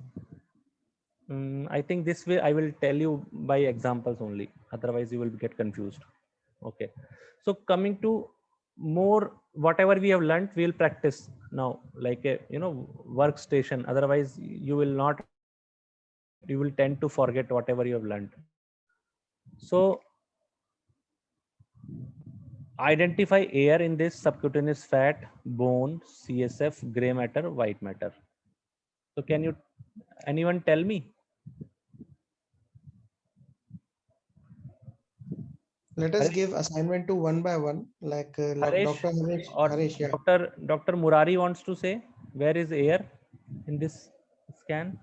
B: I think this way I will tell you by examples only, otherwise you will get confused. Okay, so coming to more, whatever we have learned, we will practice now, like a workstation. Otherwise you will tend to forget whatever you have learned. So identify air in this: subcutaneous fat, bone, CSF, gray matter, white matter. So can anyone tell me?
A: Let us give assignment to one by one, like Dr. Harish, yeah.
B: Dr. Murari wants to say, where is air in this scan?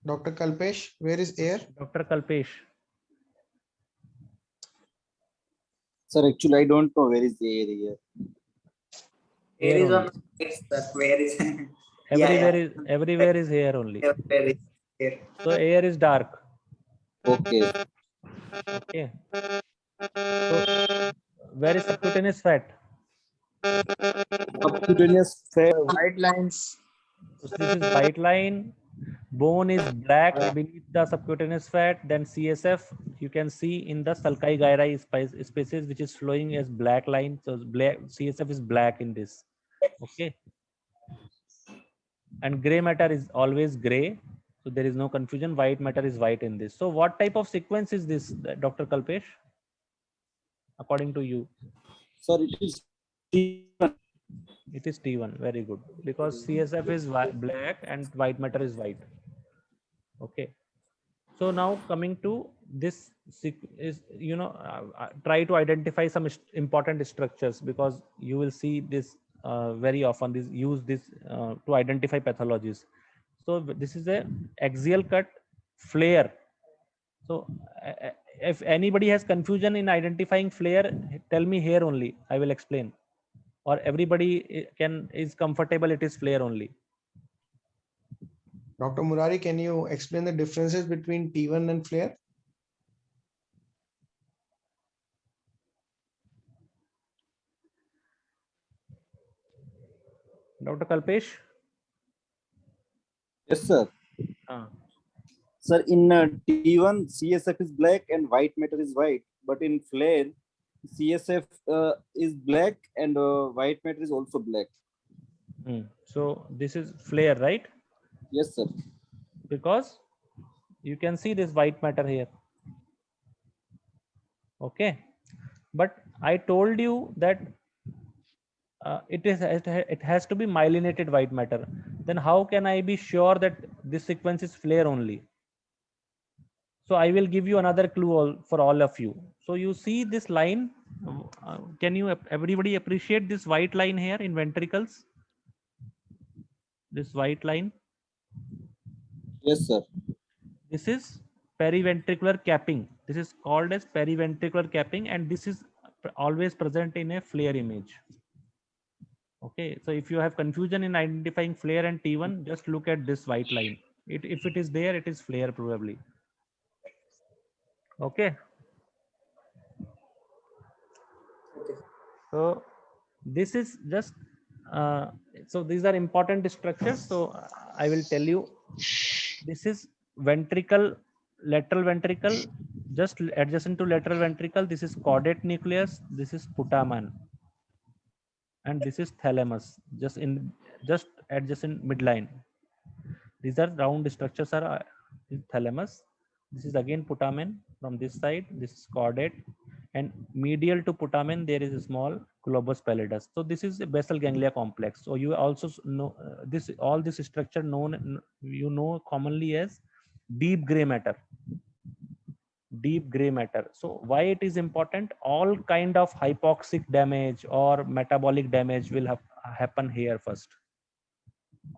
A: Dr. Kalpesh, where is air?
B: Dr. Kalpesh.
D: Sir, actually, I don't know where is the air here.
G: Air is on that. Where is
B: everywhere is air only.
G: Where is air?
B: So air is dark.
D: Okay.
B: Okay. So where is subcutaneous fat?
D: Subcutaneous fat.
A: White lines.
B: So this is white line. Bone is black beneath the subcutaneous fat. Then CSF, you can see in the sulci gyri spaces, which is flowing as black line. So black CSF is black in this. Okay. And gray matter is always gray. So there is no confusion. White matter is white in this. So what type of sequence is this, Dr. Kalpesh, according to you?
D: Sir, it is T1.
B: It is T1. Very good. Because CSF is black and white matter is white. Okay. So now coming to this is, try to identify some important structures, because you will see this very often. Use this to identify pathologies. So this is a axial cut flare. So if anybody has confusion in identifying flare, tell me here only. I will explain. Or everybody is comfortable, it is flare only.
A: Dr. Murari, can you explain the differences between T1 and flare?
B: Dr. Kalpesh?
D: Yes, sir.
B: Ah.
D: Sir, in T1, CSF is black and white matter is white. But in flare, CSF is black and white matter is also black.
B: So this is flare, right?
D: Yes, sir.
B: Because you can see this white matter here. Okay. But I told you that it has to be myelinated white matter. Then how can I be sure that this sequence is flare only? So I will give you another clue for all of you. So you see this line. Can you everybody appreciate this white line here in ventricles? This white line.
D: Yes, sir.
B: This is periventricular capping. This is called as periventricular capping, and this is always present in a flare image. Okay, so if you have confusion in identifying flare and T1, just look at this white line. If it is there, it is flare probably. Okay. So this is just so these are important structures. So I will tell you. This is ventricle, lateral ventricle, just adjacent to lateral ventricle. This is caudate nucleus. This is putamen, and this is thalamus, just adjacent midline. These are round structures are thalamus. This is again putamen from this side. This is caudate, and medial to putamen there is a small globus pallidus. So this is a basal ganglia complex. So you also know all this structure known commonly as deep gray matter. Deep gray matter. So why it is important? All kind of hypoxic damage or metabolic damage will happen here first.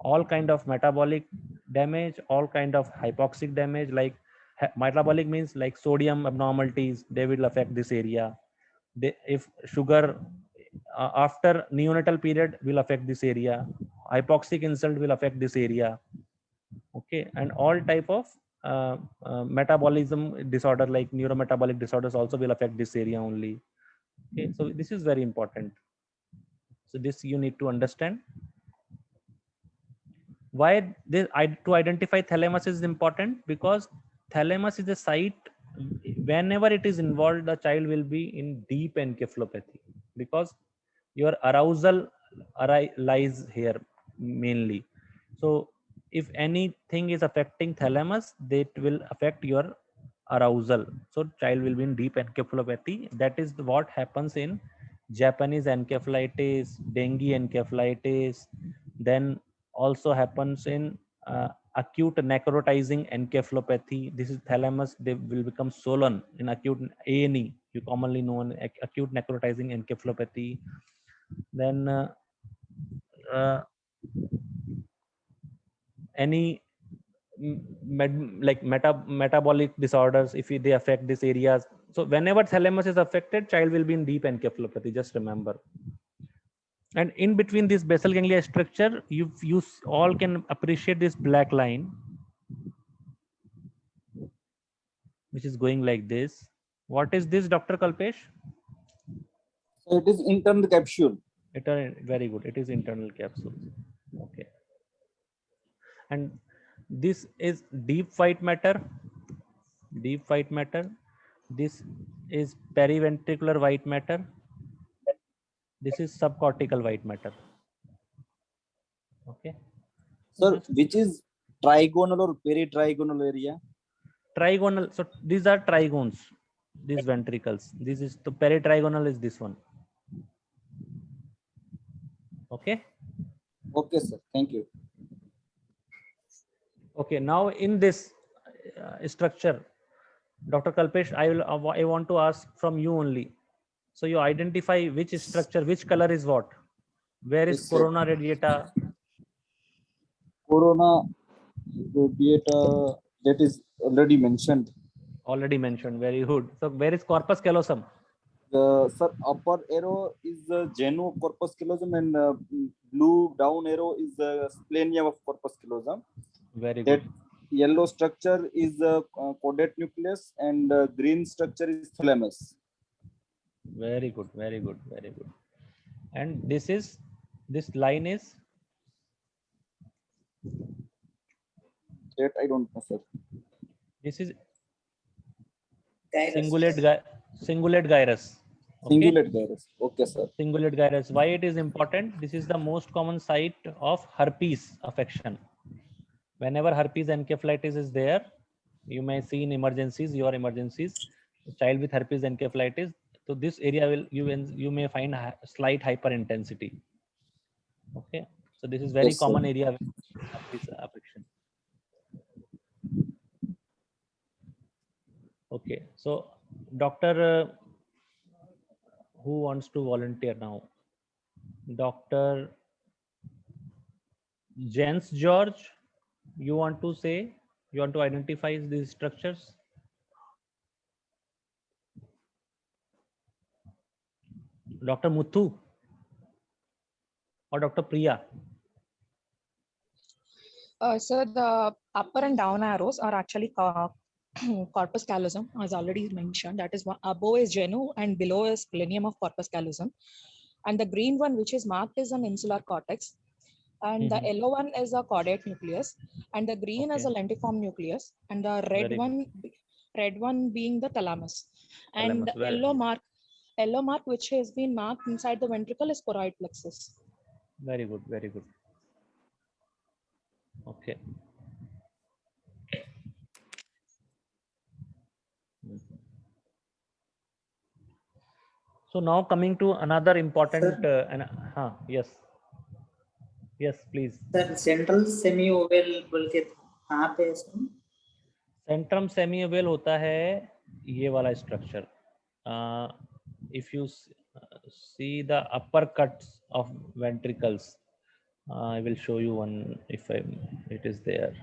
B: All kind of metabolic damage, all kind of hypoxic damage, like metabolic means like sodium abnormalities, they will affect this area. If sugar after neonatal period will affect this area. Hypoxic insult will affect this area. Okay, and all type of metabolism disorder like neurometabolic disorders also will affect this area only. Okay, so this is very important. So this you need to understand. Why this to identify thalamus is important, because thalamus is the site whenever it is involved, the child will be in deep encephalopathy, because your arousal lies here mainly. So if anything is affecting thalamus, that will affect your arousal. So child will be in deep encephalopathy. That is what happens in Japanese encephalitis, dengue encephalitis, then also happens in acute necrotizing encephalopathy. This is thalamus, they will become swollen in acute A&E, you commonly known acute necrotizing encephalopathy. Then any metabolic disorders, if they affect these areas. So whenever thalamus is affected, child will be in deep encephalopathy, just remember. And in between this basal ganglia structure, you all can appreciate this black line, which is going like this. What is this, Dr. Kalpesh?
D: So it is internal capsule.
B: Very good. It is internal capsule. Okay. And this is deep white matter. Deep white matter. This is periventricular white matter. This is subcortical white matter. Okay.
D: Sir, which is trigonal or peritrigonal area?
B: Trigonal. So these are trigones. These ventricles. This is the peritrigonal is this one. Okay.
D: Okay, sir. Thank you.
B: Okay. Now in this structure, Dr. Kalpesh, I want to ask from you only. So you identify which structure, which color is what? Where is
D: Yes,
B: corona radiata?
D: Corona radiata, that is already mentioned.
B: Already mentioned. Very good. So where is corpus callosum?
D: The sir, upper arrow is the genu of corpus callosum, and blue down arrow is the splenium of corpus callosum.
B: Very
D: That
B: good.
D: yellow structure is the caudate nucleus, and green structure is thalamus.
B: Very good. Very good. Very good. And this line is
D: That I don't know, sir.
B: this is
G: Gyrus.
B: cingulate gyrus. Okay.
D: Cingulate gyrus. Okay, sir.
B: Cingulate gyrus. Why it is important? This is the most common site of herpes affection. Whenever herpes encephalitis is there, you may see in emergencies, your emergencies, a child with herpes encephalitis. So this area will you may find slight hyperintensity. Okay, so this is very
D: Yes, sir.
B: common area with herpes affection. Okay, so doctor, who wants to volunteer now? Dr. Jens George, you want to say, you want to identify these structures? Dr. Muthu or Dr. Priya?
E: So the upper and down arrows are actually corpus callosum, as already mentioned. That is above is genu and below is splenium of corpus callosum. And the green one, which is marked, is an insular cortex. And the yellow one is a caudate nucleus. And the green is a lentiform nucleus. And the red one being the thalamus. And
B: Thalamus,
E: yellow mark, which has been marked inside the ventricle, is choroid plexus.
B: very good, very good. Okay. So now coming to another important, yes, please.
G: Sir, central semi-oval बोल के कहाँ पे है इसमें?
B: Centrum semi-oval होता है ये वाला structure. If you see the upper cuts of ventricles, I will show you one if it is there.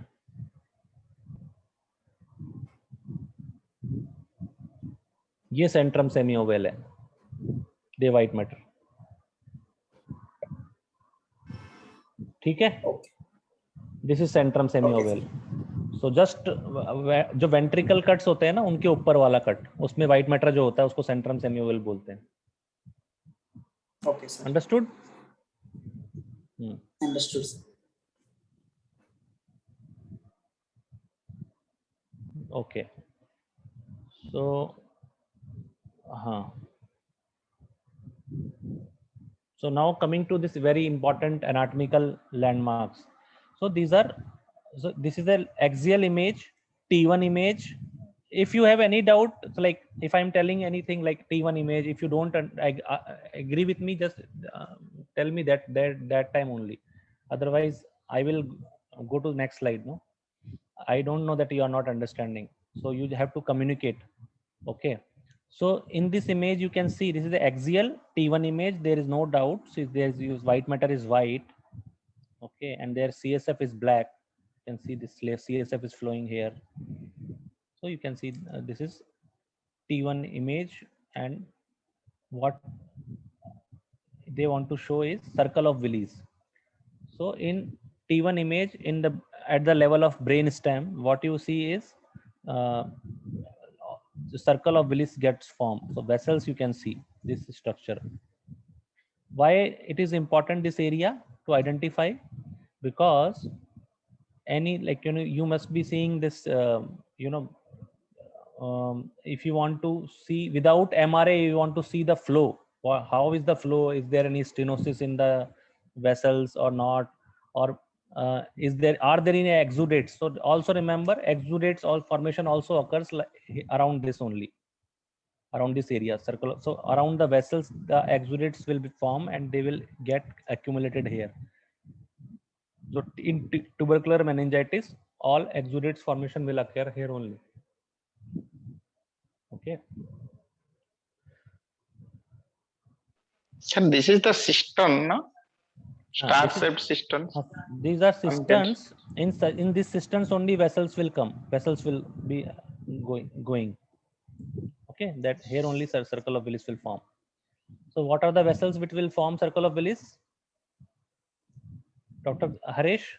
B: ये centrum semi-oval है, the white matter. ठीक है? This is centrum semi-oval. So just जो ventricle cuts होते हैं ना, उनके ऊपर वाला कट, उसमें white matter जो होता है उसको centrum semi-oval बोलते हैं.
G: Okay, sir.
B: Understood?
G: Understood, sir.
B: Okay. So, so now coming to this very important anatomical landmarks. So these are, so this is the axial image, T1 image. If you have any doubt, so like if I'm telling anything like T1 image, if you don't agree with me, just tell me that time only. Otherwise, I will go to the next slide. No, I don't know that you are not understanding. So you have to communicate. Okay. So in this image, you can see this is the axial T1 image. There is no doubt. So there's white matter is white. Okay, and their CSF is black. You can see this CSF is flowing here. So you can see this is T1 image, and what they want to show is circle of Willis. So in T1 image, at the level of brain stem, what you see is the circle of Willis gets formed. So vessels, you can see this structure. Why it is important, this area to identify? Because you must be seeing this if you want to see without MRA, you want to see the flow. How is the flow? Is there any stenosis in the vessels or not? Or are there any exudates? So also remember, exudates formation also occurs around this only, around this area, circle. So around the vessels, the exudates will be formed and they will get accumulated here. So in tubercular meningitis, all exudates formation will occur here only. Okay.
F: Sir, this is the cistern, no? Star-shaped cisterns.
B: These are cisterns. In these cisterns only vessels will come. Vessels will be going. Okay, that here only circle of Willis will form. So what are the vessels which will form circle of Willis? Dr. Harish?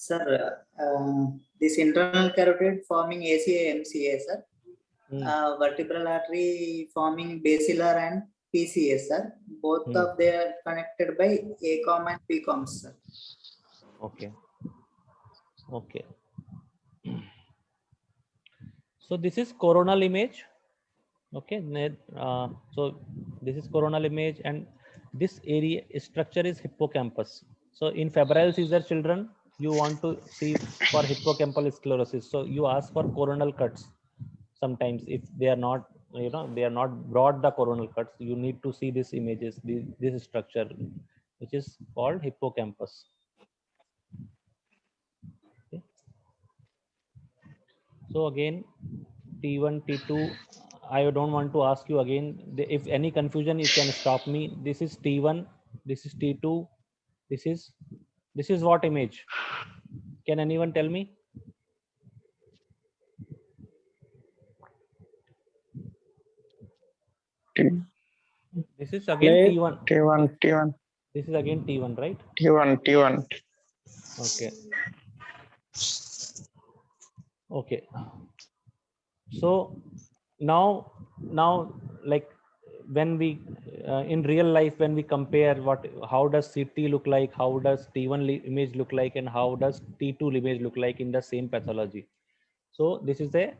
G: Sir, this internal carotid forming ACA, MCA, sir. Vertebral artery forming basilar and PCA, sir. Both of they are connected by ACOM and PCOM, sir.
B: Okay. Okay. So this is coronal image. Okay. So this is coronal image, and this area structure is hippocampus. So in febrile seizure children, you want to see for hippocampal sclerosis. So you ask for coronal cuts. Sometimes if they are not, they are not brought the coronal cuts, you need to see these images, this structure, which is called hippocampus. Okay. So again, T1, T2, I don't want to ask you again. If any confusion, you can stop me. This is T1, this is T2, this is what image? Can anyone tell me? This is again T1.
F: T1.
B: This is again T1, right?
F: T1.
B: Okay. Okay. So now like when we in real life, when we compare how does CT look like, how does T1 image look like, and how does T2 image look like in the same pathology. So this is the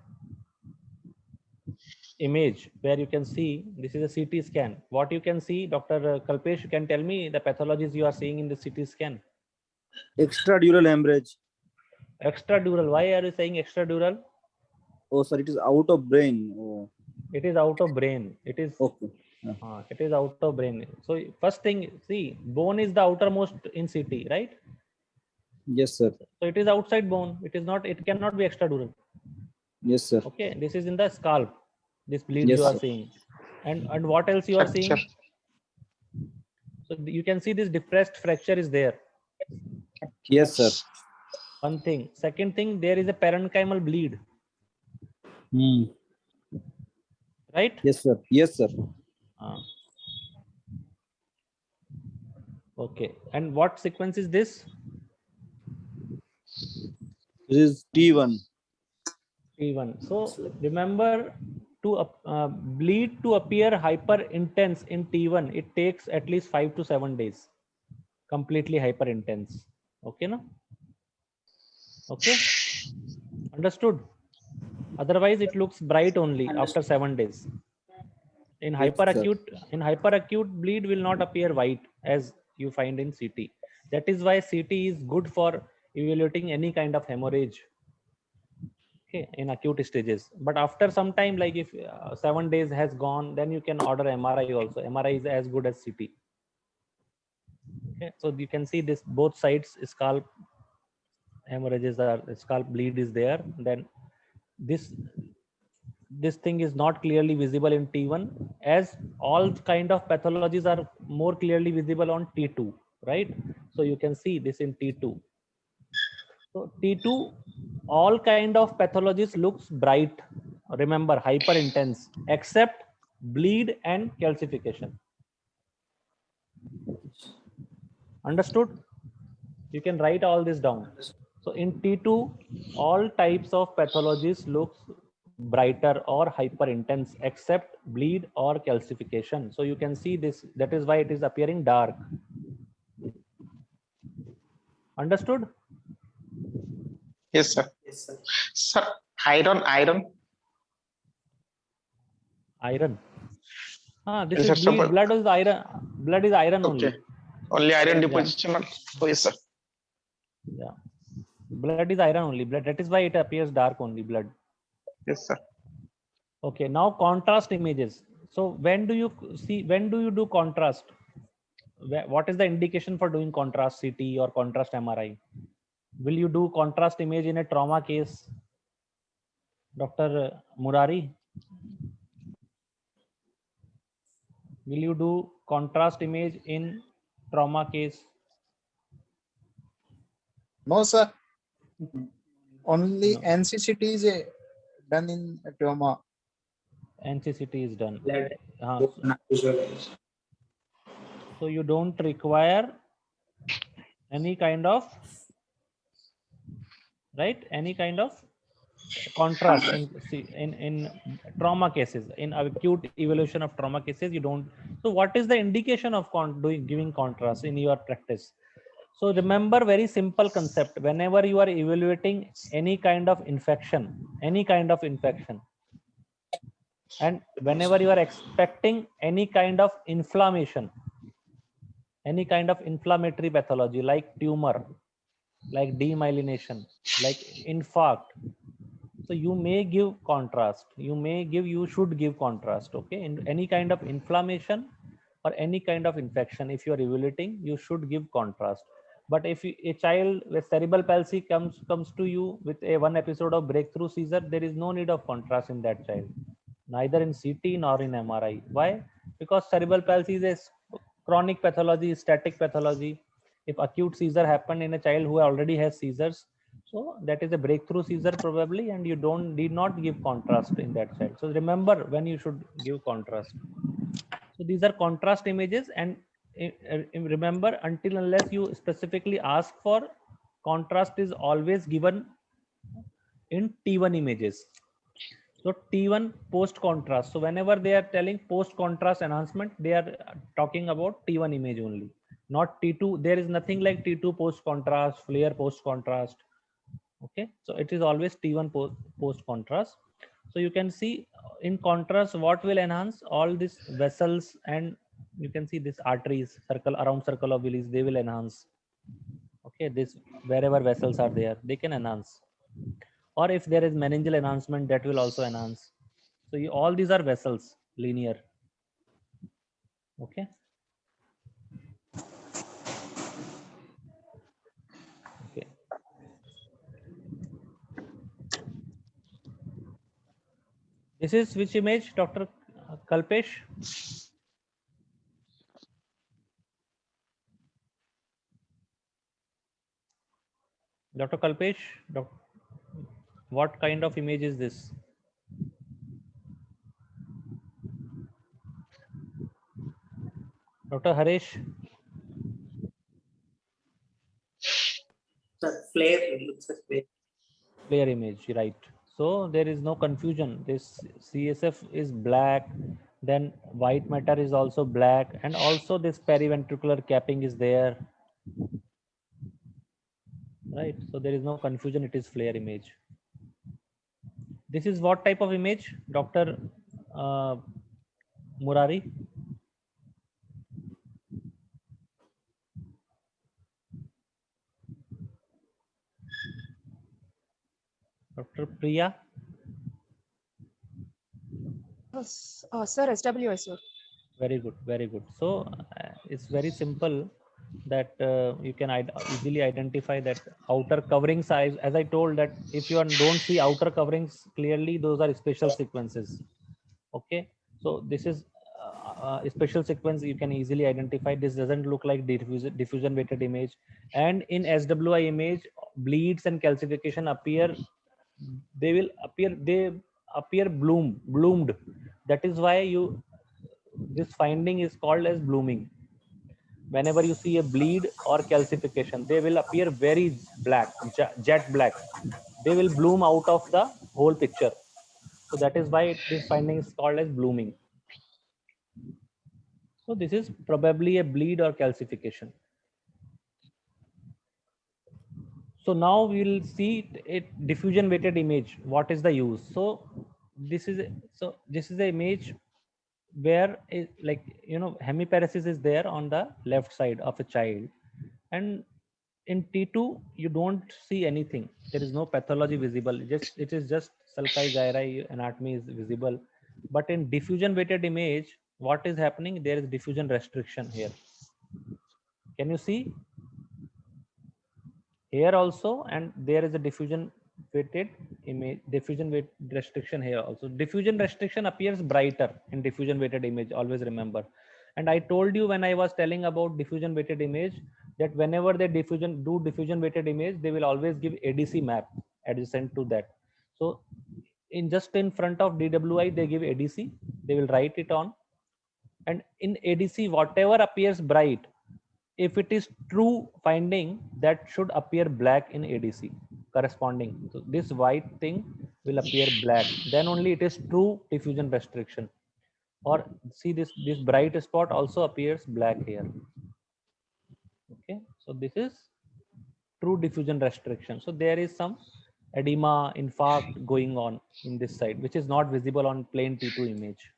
B: image where you can see, this is a CT scan. What you can see, Dr. Kalpesh, you can tell me the pathologies you are seeing in the CT scan.
D: Extradural hemorrhage.
B: Extradural. Why are you saying extradural?
D: Oh, sorry, it is out of brain. Oh.
B: It is out of brain. It is
D: okay.
B: It is out of brain. So first thing, see, bone is the outermost in CT, right?
D: Yes, sir.
B: So it is outside bone. It is not. It cannot be extradural.
D: Yes, sir.
B: Okay. This is in the scalp. This bleed
D: yes,
B: you are
D: sir.
B: seeing, and what else you are seeing? So you can see this depressed fracture is there.
D: Yes, sir.
B: One thing. Second thing, there is a parenchymal bleed. Right?
D: Yes, sir. Yes, sir.
B: Okay. And what sequence is this?
D: This is T1.
B: T1. So remember, to bleed to appear hyper intense in T1, it takes at least 5 to 7 days. Completely hyper intense. Okay, no? Okay. Understood? Otherwise, it looks bright only after 7 days. In hyperacute bleed will not appear white as you find in CT. That is why CT is good for evaluating any kind of hemorrhage. Okay, in acute stages. But after some time, like if 7 days has gone, then you can order MRI also. MRI is as good as CT. Okay, so you can see this both sides scalp hemorrhages are, scalp bleed is there. Then this thing is not clearly visible in T1, as all kind of pathologies are more clearly visible on T2, right? So you can see this in T2. So T2, all kind of pathologies looks bright. Remember, hyper intense, except bleed and calcification. Understood? You can write all this down. So in T2, all types of pathologies looks brighter or hyper intense, except bleed or calcification. So you can see this. That is why it is appearing dark. Understood?
F: Yes, sir.
G: Yes, sir.
F: Sir, iron.
B: This is bleed. Blood is iron. Blood is iron
F: okay.
B: only.
F: Only iron deposition. Oh, yes, sir.
B: Yeah. Blood is iron only. Blood. That is why it appears dark only. Blood.
F: Yes, sir.
B: Okay. Now contrast images. So when do you see? When do you do contrast? What is the indication for doing contrast CT or contrast MRI? Will you do contrast image in a trauma case, Dr. Murari? Will you do contrast image in trauma case?
C: No, sir. Only NCCT is done in trauma.
B: NCCT is done.
G: Blood.
B: So you don't require any kind of right? Any kind of contrast in trauma cases, in acute evaluation of trauma cases, you don't. So what is the indication of giving contrast in your practice? So remember, very simple concept. Whenever you are evaluating any kind of infection, and whenever you are expecting any kind of inflammation, any kind of inflammatory pathology like tumor, like demyelination, like infarct, so you may give contrast. You should give contrast. Okay, in any kind of inflammation or any kind of infection, if you are evaluating, you should give contrast. But if a child with cerebral palsy comes to you with a one episode of breakthrough seizure, there is no need of contrast in that child, neither in CT nor in MRI. Why? Because cerebral palsy is a chronic pathology, static pathology. If acute seizure happened in a child who already has seizures, so that is a breakthrough seizure probably, and you need not give contrast in that child. So remember when you should give contrast. So these are contrast images, and remember, until unless you specifically ask for, contrast is always given in T1 images. So T1 post contrast. So whenever they are telling post contrast enhancement, they are talking about T1 image only, not T2. There is nothing like T2 post contrast, FLAIR post contrast. Okay, so it is always T1 post contrast. So you can see in contrast what will enhance all these vessels, and you can see this arteries around circle of Willis, they will enhance. Okay, this wherever vessels are there, they can enhance. Or if there is meningeal enhancement, that will also enhance. So all these are vessels, linear. Okay. Okay. This is which image, Dr. Kalpesh? Dr. Kalpesh, what kind of image is this? Dr. Harish?
G: Sir, flare, it looks like flare.
B: Flare image, right? So there is no confusion. This CSF is black, then white matter is also black, and also this periventricular capping is there, right? So there is no confusion. It is flare image. This is what type of image, Dr. Murari? Dr. Priya?
E: Sir, SWS, sir.
B: Very good, very good. So it's very simple that you can easily identify that outer covering size. As I told, that if you don't see outer coverings clearly, those are special sequences. Okay, so this is a special sequence. You can easily identify. This doesn't look like diffusion weighted image, and in SWI image, bleeds and calcification appear. They appear bloomed. That is why this finding is called as blooming. Whenever you see a bleed or calcification, they will appear very black, jet black. They will bloom out of the whole picture. So that is why this finding is called as blooming. So this is probably a bleed or calcification. So now we will see a diffusion weighted image. What is the use? So this is the image where hemiparesis is there on the left side of a child, and in T2 you don't see anything. There is no pathology visible. It is just sulci gyri anatomy is visible. But in diffusion weighted image, what is happening? There is diffusion restriction here. Can you see? Here also, and there is a diffusion weighted image, diffusion weight restriction here also. Diffusion restriction appears brighter in diffusion weighted image, always remember. And I told you when I was telling about diffusion weighted image, that whenever they do diffusion weighted image, they will always give ADC map adjacent to that. So just in front of DWI, they give ADC, they will write it on. And in ADC, whatever appears bright, if it is true finding, that should appear black in ADC. corresponding. So this white thing will appear black. Then only it is true diffusion restriction. Or see this bright spot also appears black here. Okay, so this is true diffusion restriction. So there is some edema, infarct going on in this side, which is not visible on plain T2 image.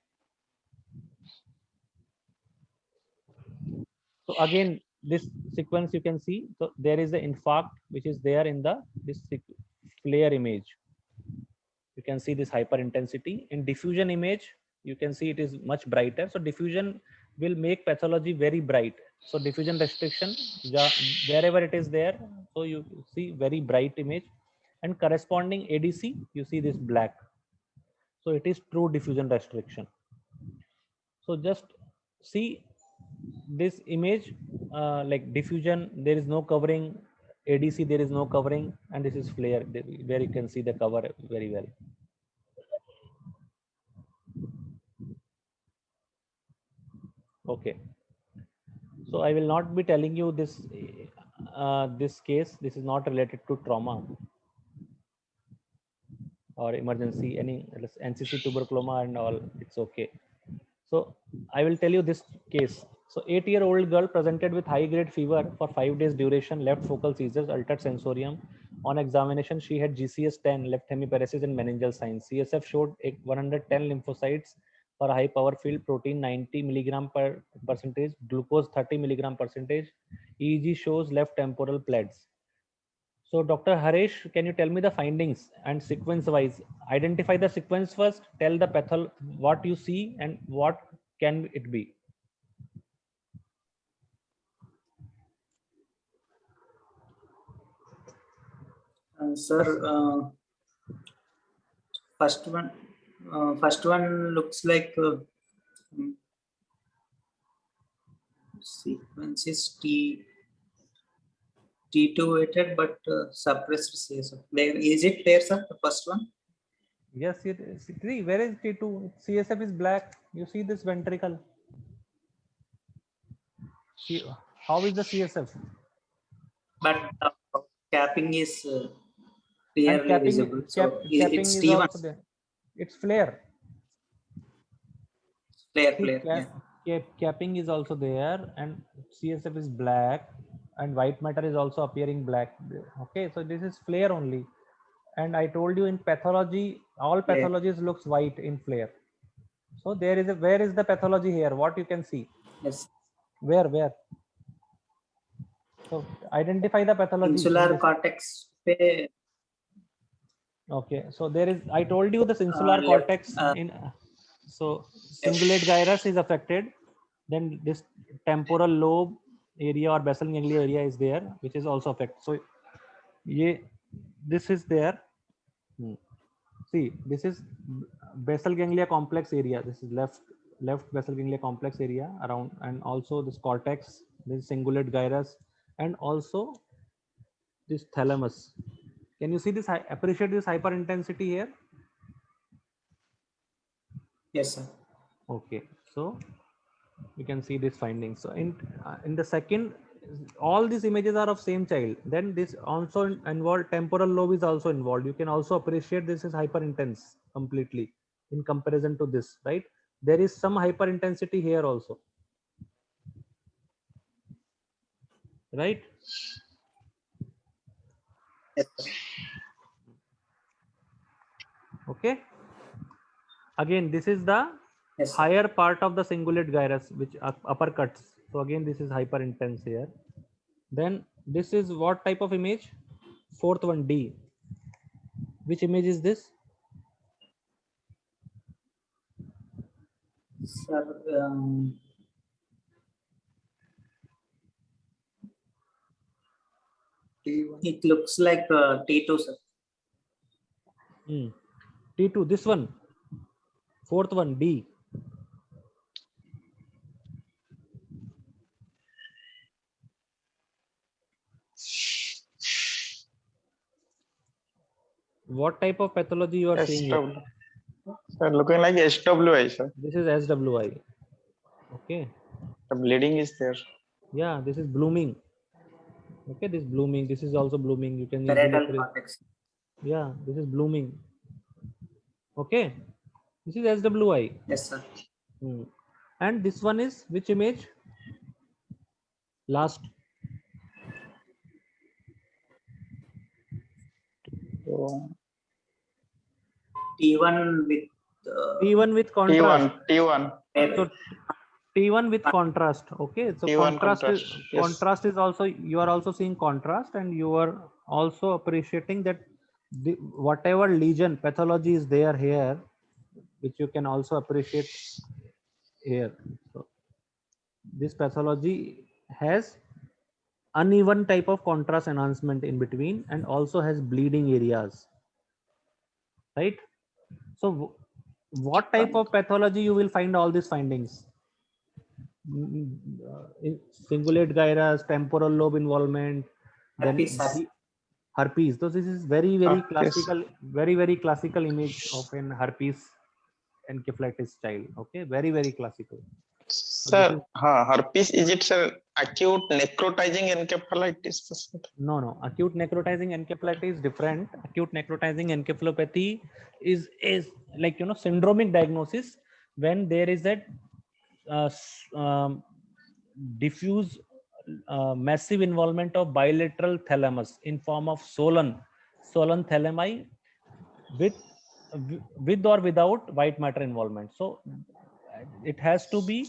B: So again, this sequence you can see, so there is the infarct which is there in this flare image. You can see this hyper intensity. In diffusion image, you can see it is much brighter. So diffusion will make pathology very bright. So diffusion restriction, wherever it is there, so you see very bright image, and corresponding ADC, you see this black. So it is true diffusion restriction. So just see this image, like diffusion, there is no covering, ADC, there is no covering, and this is flare, where you can see the cover very well. Okay, so I will not be telling you this this case. This is not related to trauma or emergency, any NCC tuberculoma and all, it's okay. So I will tell you this case. So 8-year-old girl presented with high-grade fever for 5 days duration, left focal seizures, altered sensorium. On examination, she had GCS 10, left hemiparesis and meningeal signs. CSF showed 110 lymphocytes for high power field, protein 90 milligram per percentage, glucose 30 milligram percentage. EEG shows left temporal plaids. So Dr. Harish, can you tell me the findings and sequence wise? Identify the sequence first, tell the pathol what you see and what can it be.
G: Sir, first one looks like sequence is T2 weighted but suppressed CSF. Is it there, sir? The first one?
B: Yes, it is. See, where is T2? CSF is black. You see this ventricle. See, how is the CSF?
G: But capping is clearly visible. So it's T1.
B: It's flare.
G: Flare.
B: Capping is also there, and CSF is black, and white matter is also appearing black. Okay, so this is flare only. And I told you in pathology, all pathologies looks white in flare. So there is where is the pathology here? What you can see?
G: Yes.
B: Where? So identify the pathology.
G: Insular cortex.
B: Okay, so there is, I told you this insular cortex so cingulate gyrus is affected. Then this temporal lobe area or basal ganglia area is there, which is also affected. So this is there. See, this is basal ganglia complex area. This is left basal ganglia complex area around, and also this cortex, this cingulate gyrus, and also this thalamus. Can you see this? Appreciate this hyper intensity here.
G: Yes, sir.
B: Okay, so you can see this finding. So in the second, all these images are of same child. Then this also involved, temporal lobe is also involved. You can also appreciate this is hyper intense completely in comparison to this, right? There is some hyper intensity here also, right?
G: Yes.
B: Okay. Again, this is the higher part of the cingulate gyrus, which uppercuts. So again, this is hyper intense here. Then this is what type of image? Fourth one, D. Which image is this?
G: Sir, it looks like T2, sir.
B: T2, this one. Fourth one, D. What type of pathology you are seeing here?
F: Sir, looking like SWI, sir.
B: This is SWI. Okay.
F: The bleeding is there.
B: Yeah, this is blooming. Okay, this blooming, this is also blooming. You can easily
G: Parietal
B: appreciate.
G: cortex.
B: Yeah, this is blooming. Okay, this is SWI.
G: Yes, sir.
B: And this one is which image? Last.
G: So, T1 with
B: T1 with contrast.
F: T1.
B: So T1 with contrast. Okay, so
F: T1
B: contrast
F: contrast.
B: is
F: Yes.
B: contrast is also, you are also seeing contrast, and you are also appreciating that whatever lesion pathology is there here, which you can also appreciate here. So this pathology has uneven type of contrast enhancement in between, and also has bleeding areas, right? So what type of pathology you will find all these findings? Cingulate gyrus, temporal lobe involvement,
G: herpes.
B: then herpes. So this is very
F: Yes.
B: classical, very classical image of an herpes encephalitis child. Okay, very classical.
F: Sir, herpes, is it, sir, acute necrotizing encephalitis?
B: No, acute necrotizing encephalitis is different. Acute necrotizing encephalopathy is like, you know, syndromic diagnosis when there is a diffuse massive involvement of bilateral thalamus in form of swollen thalami with or without white matter involvement. So it has to be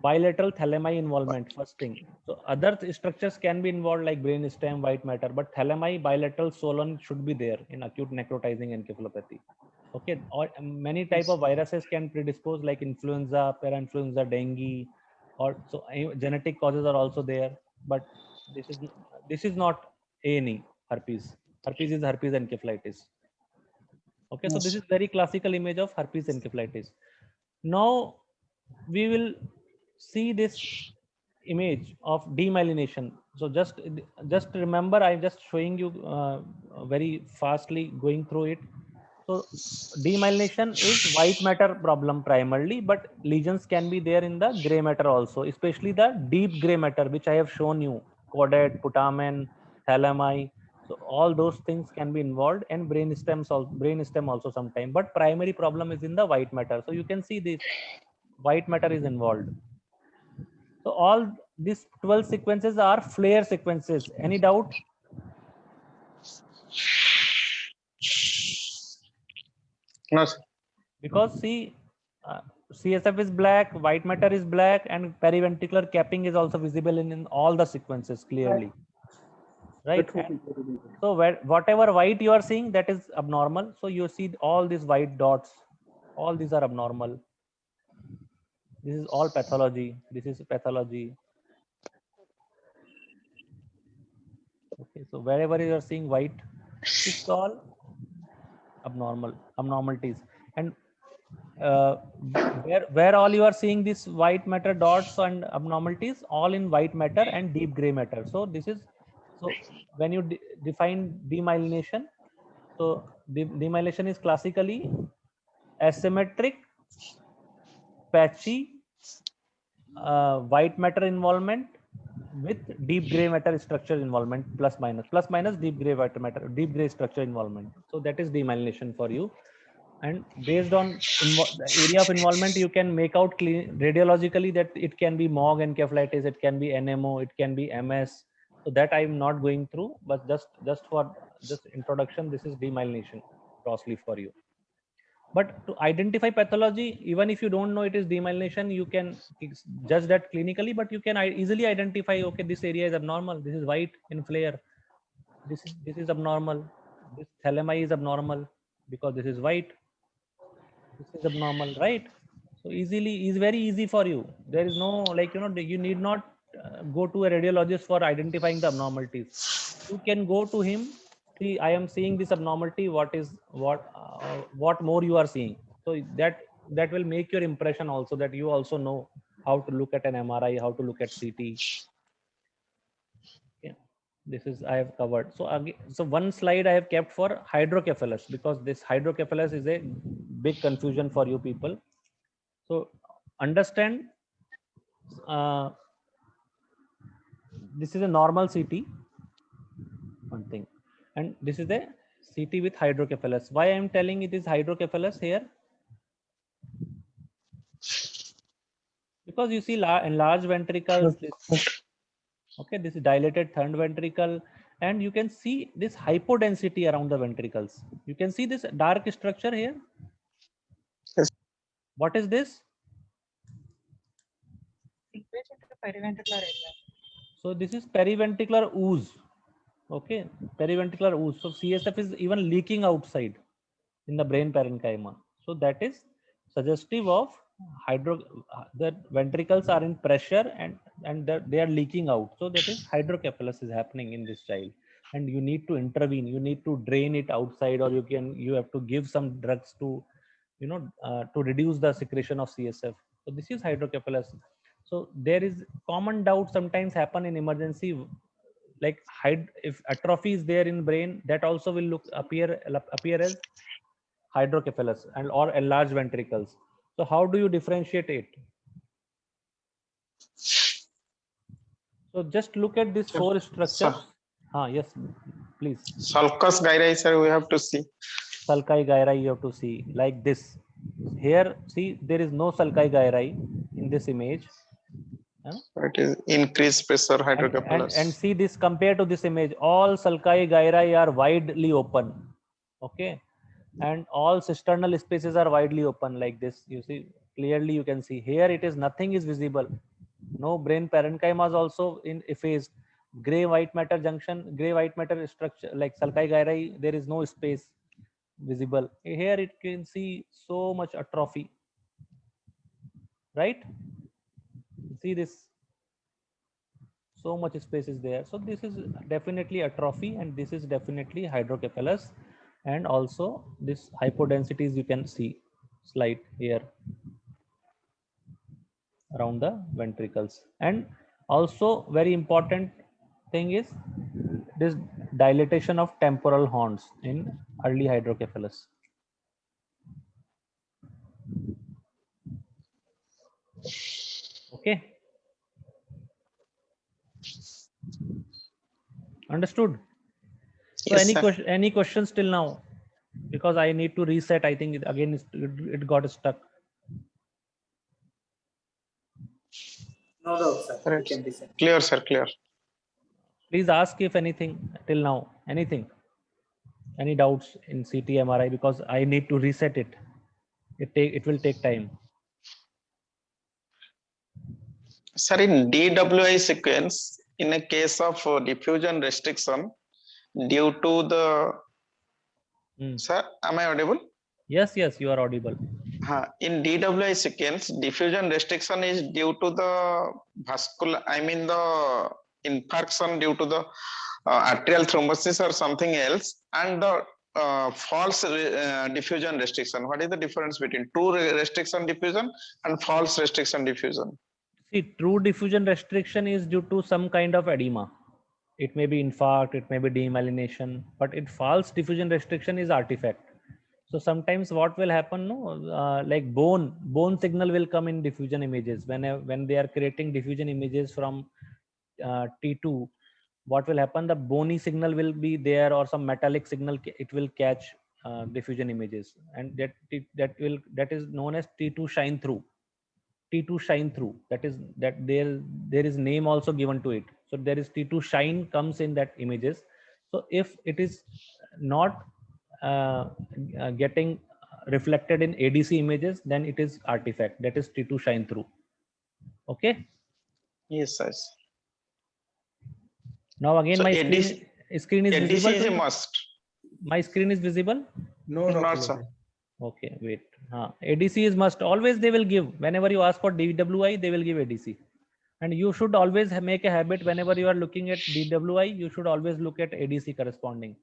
B: bilateral thalami involvement, first thing. So other structures can be involved like brain stem, white matter, but thalami bilateral swollen should be there in acute necrotizing encephalopathy. Okay, or many type of viruses can predispose, like influenza, parainfluenza, dengue, or so genetic causes are also there. But this is not A&E herpes. Herpes is herpes encephalitis. Okay, so this is very classical image of herpes encephalitis. Now we will see this image of demyelination. So just remember, I'm just showing you very fastly going through it. So demyelination is white matter problem primarily, but lesions can be there in the gray matter also, especially the deep gray matter, which I have shown you: caudate, putamen, thalami. So all those things can be involved, and brain stem also sometime. But primary problem is in the white matter. So you can see this white matter is involved. So all these 12 sequences are flare sequences. Any doubt?
F: No, sir.
B: Because see, CSF is black, white matter is black, and periventricular capping is also visible in all the sequences clearly. Right? And so whatever white you are seeing, that is abnormal. So you see all these white dots, all these are abnormal. This is all pathology. This is pathology. Okay, so wherever you are seeing white, it's all abnormalities. And where all you are seeing these white matter dots and abnormalities, all in white matter and deep gray matter. So this is, so when you define demyelination, so demyelination is classically asymmetric, patchy, white matter involvement with deep gray matter structure involvement, plus minus deep gray matter, deep gray structure involvement. So that is demyelination for you. And based on the area of involvement, you can make out radiologically that it can be MOG encephalitis, it can be NMO, it can be MS. So that I'm not going through, but just for this introduction, this is demyelination grossly for you. But to identify pathology, even if you don't know it is demyelination, you can judge that clinically, but you can easily identify, okay, this area is abnormal, this is white in flare, this is abnormal, this thalami is abnormal because this is white, this is abnormal, right? So easily is very easy for you. There is no, like, you know, you need not go to a radiologist for identifying the abnormalities. You can go to him, see, I am seeing this abnormality, what more you are seeing. So that will make your impression also, that you also know how to look at an MRI, how to look at CT. Yeah, this is I have covered. So again, so one slide I have kept for hydrocephalus, because this hydrocephalus is a big confusion for you people. So understand this is a normal CT, one thing, and this is the CT with hydrocephalus. Why I am telling it is hydrocephalus here? Because you see enlarged ventricles, okay, this is dilated third ventricle, and you can see this hypodensity around the ventricles. You can see this dark structure here.
F: Yes.
B: What is this?
E: Seepage into periventricular area.
B: So this is periventricular ooze. Okay, periventricular ooze. So CSF is even leaking outside in the brain parenchyma. So that is suggestive of the ventricles are in pressure and they are leaking out. So that is hydrocephalus is happening in this child, and you need to intervene. You need to drain it outside, or you have to give some drugs to to reduce the secretion of CSF. So this is hydrocephalus. So there is common doubt sometimes happen in emergency, like if atrophy is there in brain, that also will appear as hydrocephalus and or enlarged ventricles. So how do you differentiate it? So just look at these four structures. Yes, please.
F: Sulcus gyri, sir, we have to see.
B: Sulci gyri you have to see like this. Here, see, there is no sulci gyri in this image.
F: It is increased pressure hydrocephalus.
B: And see this compared to this image, all sulci gyri are widely open. Okay. And all cisternal spaces are widely open like this. You see, clearly you can see here it is nothing is visible. No brain parenchyma is also effaced. Gray white matter junction, gray white matter structure like sulci gyri, there is no space visible. Here it can see so much atrophy. Right? See this, so much space is there. So this is definitely atrophy, and this is definitely hydrocephalus, and also this hypodensities you can see slide here around the ventricles. And also very important thing is this dilatation of temporal horns in early hydrocephalus. Okay. Understood? So
F: Yes,
B: any questions till now? Because I need to reset. I think again it got stuck.
G: No doubt, sir.
F: Right.
G: You can reset.
F: Clear, sir, clear.
B: Please ask if anything till now, anything, any doubts in CT MRI, because I need to reset it. It will take time.
F: Sir, in DWI sequence, in a case of diffusion restriction, due to the sir, am I audible?
B: Yes, you are audible.
F: In DWI sequence, diffusion restriction is due to the vascular, I mean the infarction due to the arterial thrombosis or something else, and the false diffusion restriction. What is the difference between true restriction diffusion and false restriction diffusion?
B: See, true diffusion restriction is due to some kind of edema. It may be infarct, it may be demyelination, but false diffusion restriction is artifact. So sometimes what will happen, like bone signal will come in diffusion images when they are creating diffusion images from T2. What will happen? The bony signal will be there, or some metallic signal. It will catch diffusion images, and that is known as T2 shine through. T2 shine through. That there is name also given to it. So there is T2 shine comes in that images. So if it is not getting reflected in ADC images, then it is artifact. That is T2 shine through. Okay.
F: Yes, sir.
B: Now again, so my screen is visible.
F: ADC is a must.
B: My screen is visible.
A: No,
F: not sir.
B: Okay, wait. ADC is must. Always they will give. Whenever you ask for DWI, they will give ADC. And you should always make a habit whenever you are looking at DWI, you should always look at ADC corresponding.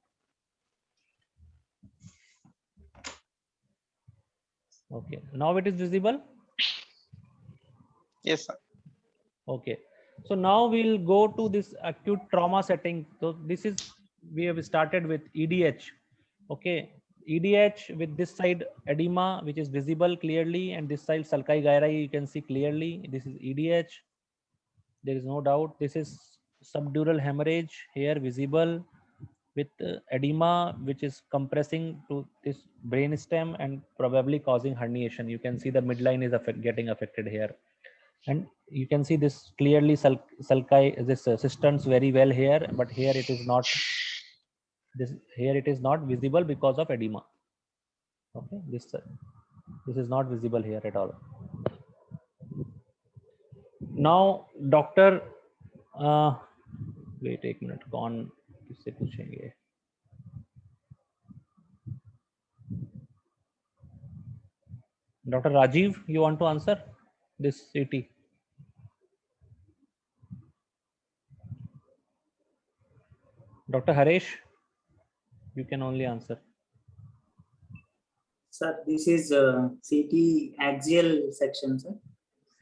B: Okay, now it is visible.
F: Yes, sir.
B: Okay, so now we'll go to this acute trauma setting. So this is, we have started with EDH. Okay, EDH with this side edema, which is visible clearly, and this side sulci gyri, you can see clearly. This is EDH. There is no doubt. This is subdural hemorrhage here visible with edema which is compressing to this brain stem and probably causing herniation. You can see the midline is getting affected here, and you can see this clearly sulci this cisterns very well here, but here it is not. Here it is not visible because of edema. Okay, this is not visible here at all. Now doctor wait एक minute, कौन किससे पूछेंगे? Dr. Rajiv, you want to answer this CT? Dr. Haresh, you can only answer.
G: Sir, this is CT axial section, sir.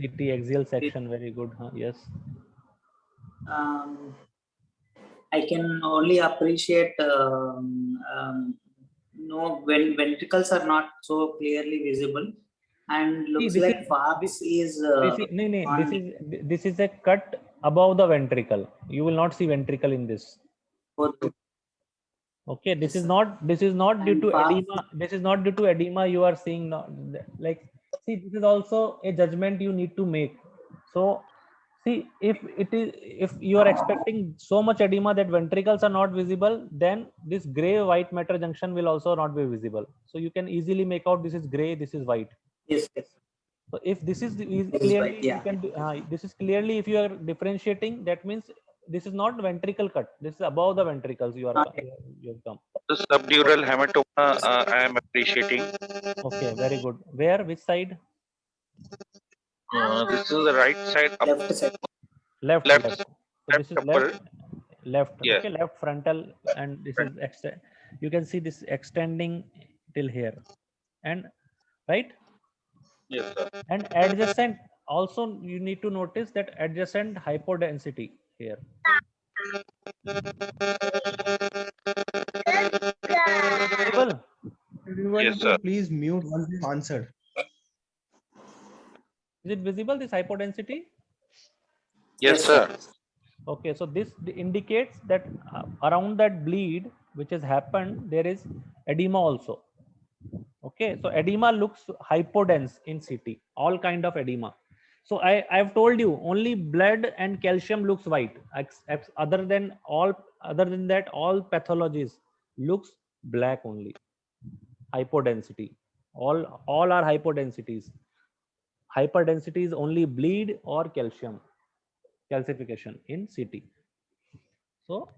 B: CT axial section, very good. Huh? Yes.
G: I can only appreciate no, when ventricles are not so clearly visible, and looks
B: this
G: like
B: is-
G: Fox is
B: this is a cut above the ventricle. You will not see ventricle in this. Okay, this is not due
G: And
B: to
G: Fox-
B: edema. This is not due to edema. You are seeing not, like, see, this is also a judgment you need to make. So see, if you are expecting so much edema that ventricles are not visible, then this gray white matter junction will also not be visible. So you can easily make out this is gray, this is white.
G: yes, yes.
B: So if this is
G: is
B: clearly,
G: white, yeah.
B: you can do, this is clearly, if you are differentiating, that means this is not ventricle cut. This is above the ventricles. You have come.
F: The subdural hematoma I am appreciating.
B: Okay, very good. Where? Which side?
F: This is the right side.
G: Left side.
B: Left.
F: Left.
B: So this is
F: upper.
B: left.
F: Yeah.
B: Okay, left frontal, and this is extend. You can see this extending till here, and right.
F: Yes, sir.
B: And adjacent also, you need to notice that adjacent hypodensity here. Visible?
A: Everyone
F: Yes,
A: to
F: sir.
A: please mute once you answered.
B: Is it visible, this hypodensity?
F: Yes, sir.
B: Okay, so this indicates that around that bleed which has happened, there is edema also. Okay, so edema looks hypodense in CT, all kind of edema. So I've told you only blood and calcium looks white. Other than that, all pathologies looks black only. Hypodensity. All are hypodensities. Hyperdensity is only bleed or calcification in CT. So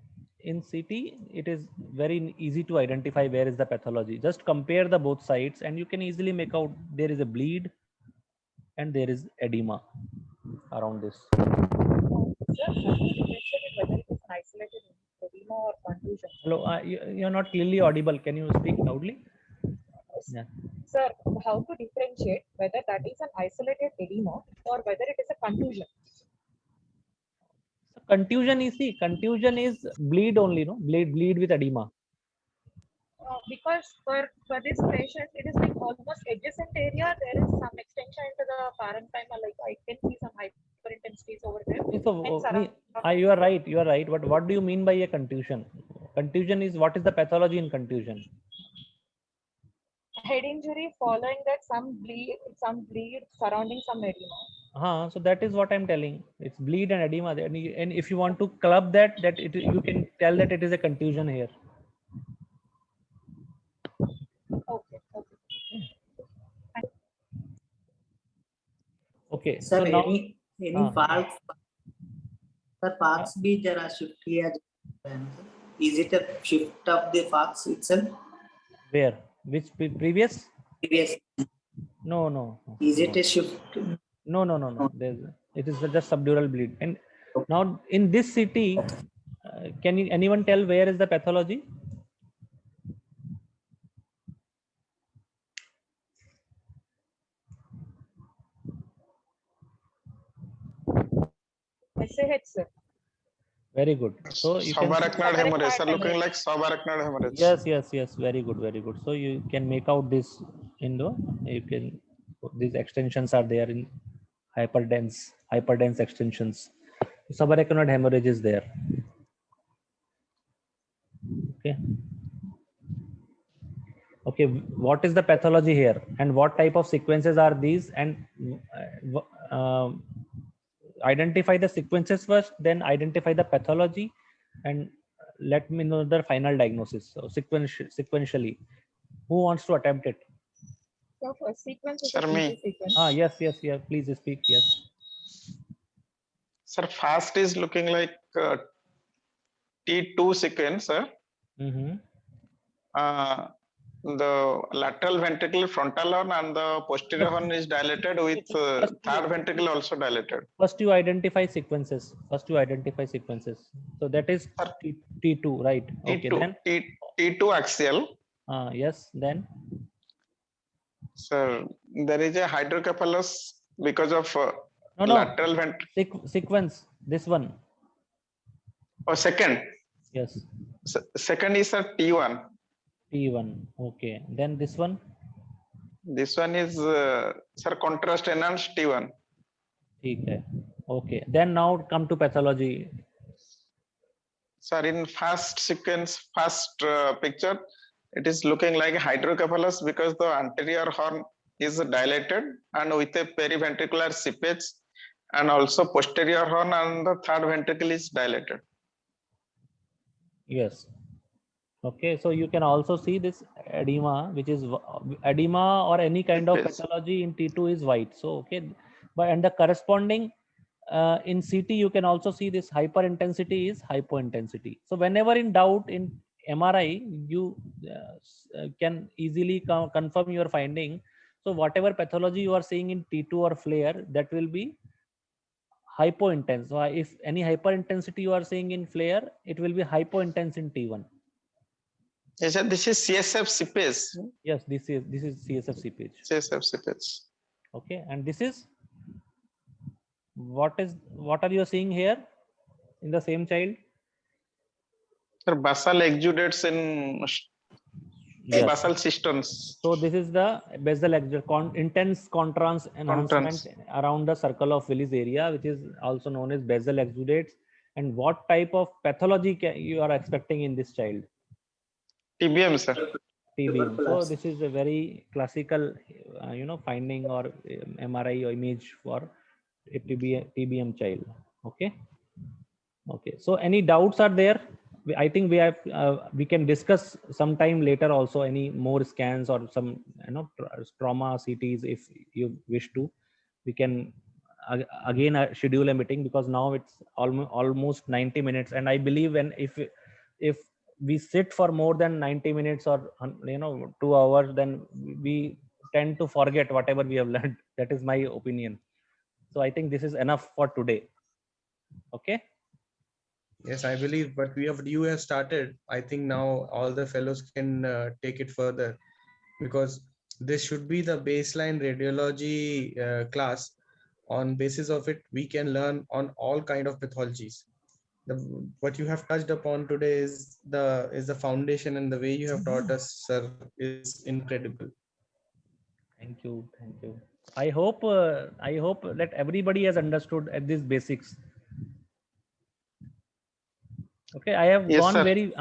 B: in CT, it is very easy to identify where is the pathology. Just compare the both sides and you can easily make out there is a bleed and there is edema around this.
E: Isolated edema or contusion.
B: Hello, you're not clearly audible. Can you speak loudly? Yeah.
E: Sir, how to differentiate whether that is an isolated edema or whether it is a contusion?
B: So contusion is bleed only, no? Bleed with edema.
E: Because for this patient, it is like almost adjacent area. There is some extension into the parenchyma. Like I can see some hyperintensities over there.
B: So you are right. But what do you mean by a contusion? Contusion is, what is the pathology in contusion?
E: Head injury following that some bleed surrounding some edema.
B: So that is what I'm telling. It's bleed and edema. And if you want to club that you can tell that it is a contusion here.
E: Okay.
B: Okay.
G: Sir,
B: So now,
G: any Fox? Sir, Fox be jara shift here. Is it a shift of the Fox itself?
B: where? Which previous?
G: Previous.
B: No.
G: Is it a shift?
B: No. It is just subdural bleed. And now in this CT, can anyone tell where is the pathology?
E: SAH, sir.
B: Very good. So you can
F: Subarachnoid hemorrhage, sir, looking like subarachnoid hemorrhage.
B: yes, very good. So you can make out this these extensions are there in hyperdense extensions. Subarachnoid hemorrhage is there. Okay. Okay, what is the pathology here and what type of sequences are these, and identify the sequences first, then identify the pathology, and let me know the final diagnosis. So sequentially, who wants to attempt it?
E: So first sequence is
F: Sir,
E: a
F: me.
E: PT sequence.
B: Yes, please speak. Yes.
F: Sir, fast is looking like T2 sequence, sir. The lateral ventricle, frontal horn, and the posterior horn is dilated with third ventricle also dilated.
B: First you identify sequences. So that is T2, right? Okay, then
F: T2 axial.
B: Yes, then
F: Sir, there is a hydrocephalus because of
B: no
F: lateral
B: sequence. This one.
F: Oh, second.
B: Yes.
F: Second is a T1.
B: T1. Okay. Then this one.
F: This one is sir, contrast enhanced T1.
B: Okay. Then now come to pathology.
F: Sir, in first sequence, first picture, it is looking like hydrocephalus because the anterior horn is dilated and with a periventricular seepage, and also posterior horn and the third ventricle is dilated.
B: Yes. Okay, so you can also see this edema, which is edema or any kind of pathology in T2 is white. So okay, but and the corresponding in CT you can also see this hyperintensity is hypointensity. So whenever in doubt in MRI, you can easily confirm your finding. So whatever pathology you are seeing in T2 or flare, that will be hypointense. So if any hyperintensity you are seeing in flare, it will be hypointense in T1.
F: Yes, sir, this is CSF seepage.
B: Yes, this is CSF seepage.
F: CSF seepage.
B: Okay, and this is what are you seeing here in the same child?
F: Sir, basal exudates in basal cisterns.
B: So this is the basal exudate, intense contrast enhancement around the circle of Willis area, which is also known as basal exudates. And what type of pathology you are expecting in this child?
F: TBM, sir.
B: TBM. So this is a very classical, finding or MRI or image for a TBM child. Okay. So any doubts are there? I think we can discuss sometime later also any more scans or some trauma CTs if you wish to. We can again schedule a meeting, because now it's almost 90 minutes, and I believe if we sit for more than 90 minutes or 2 hours, then we tend to forget whatever we have learned. That is my opinion. So I think this is enough for today. Okay.
A: Yes, I believe, but you have started. I think now all the fellows can take it further, because this should be the baseline radiology class. On basis of it, we can learn on all kind of pathologies. What you have touched upon today is the foundation, and the way you have taught us, sir, is incredible.
B: Thank you. I hope that everybody has understood at these basics. Okay, I have gone very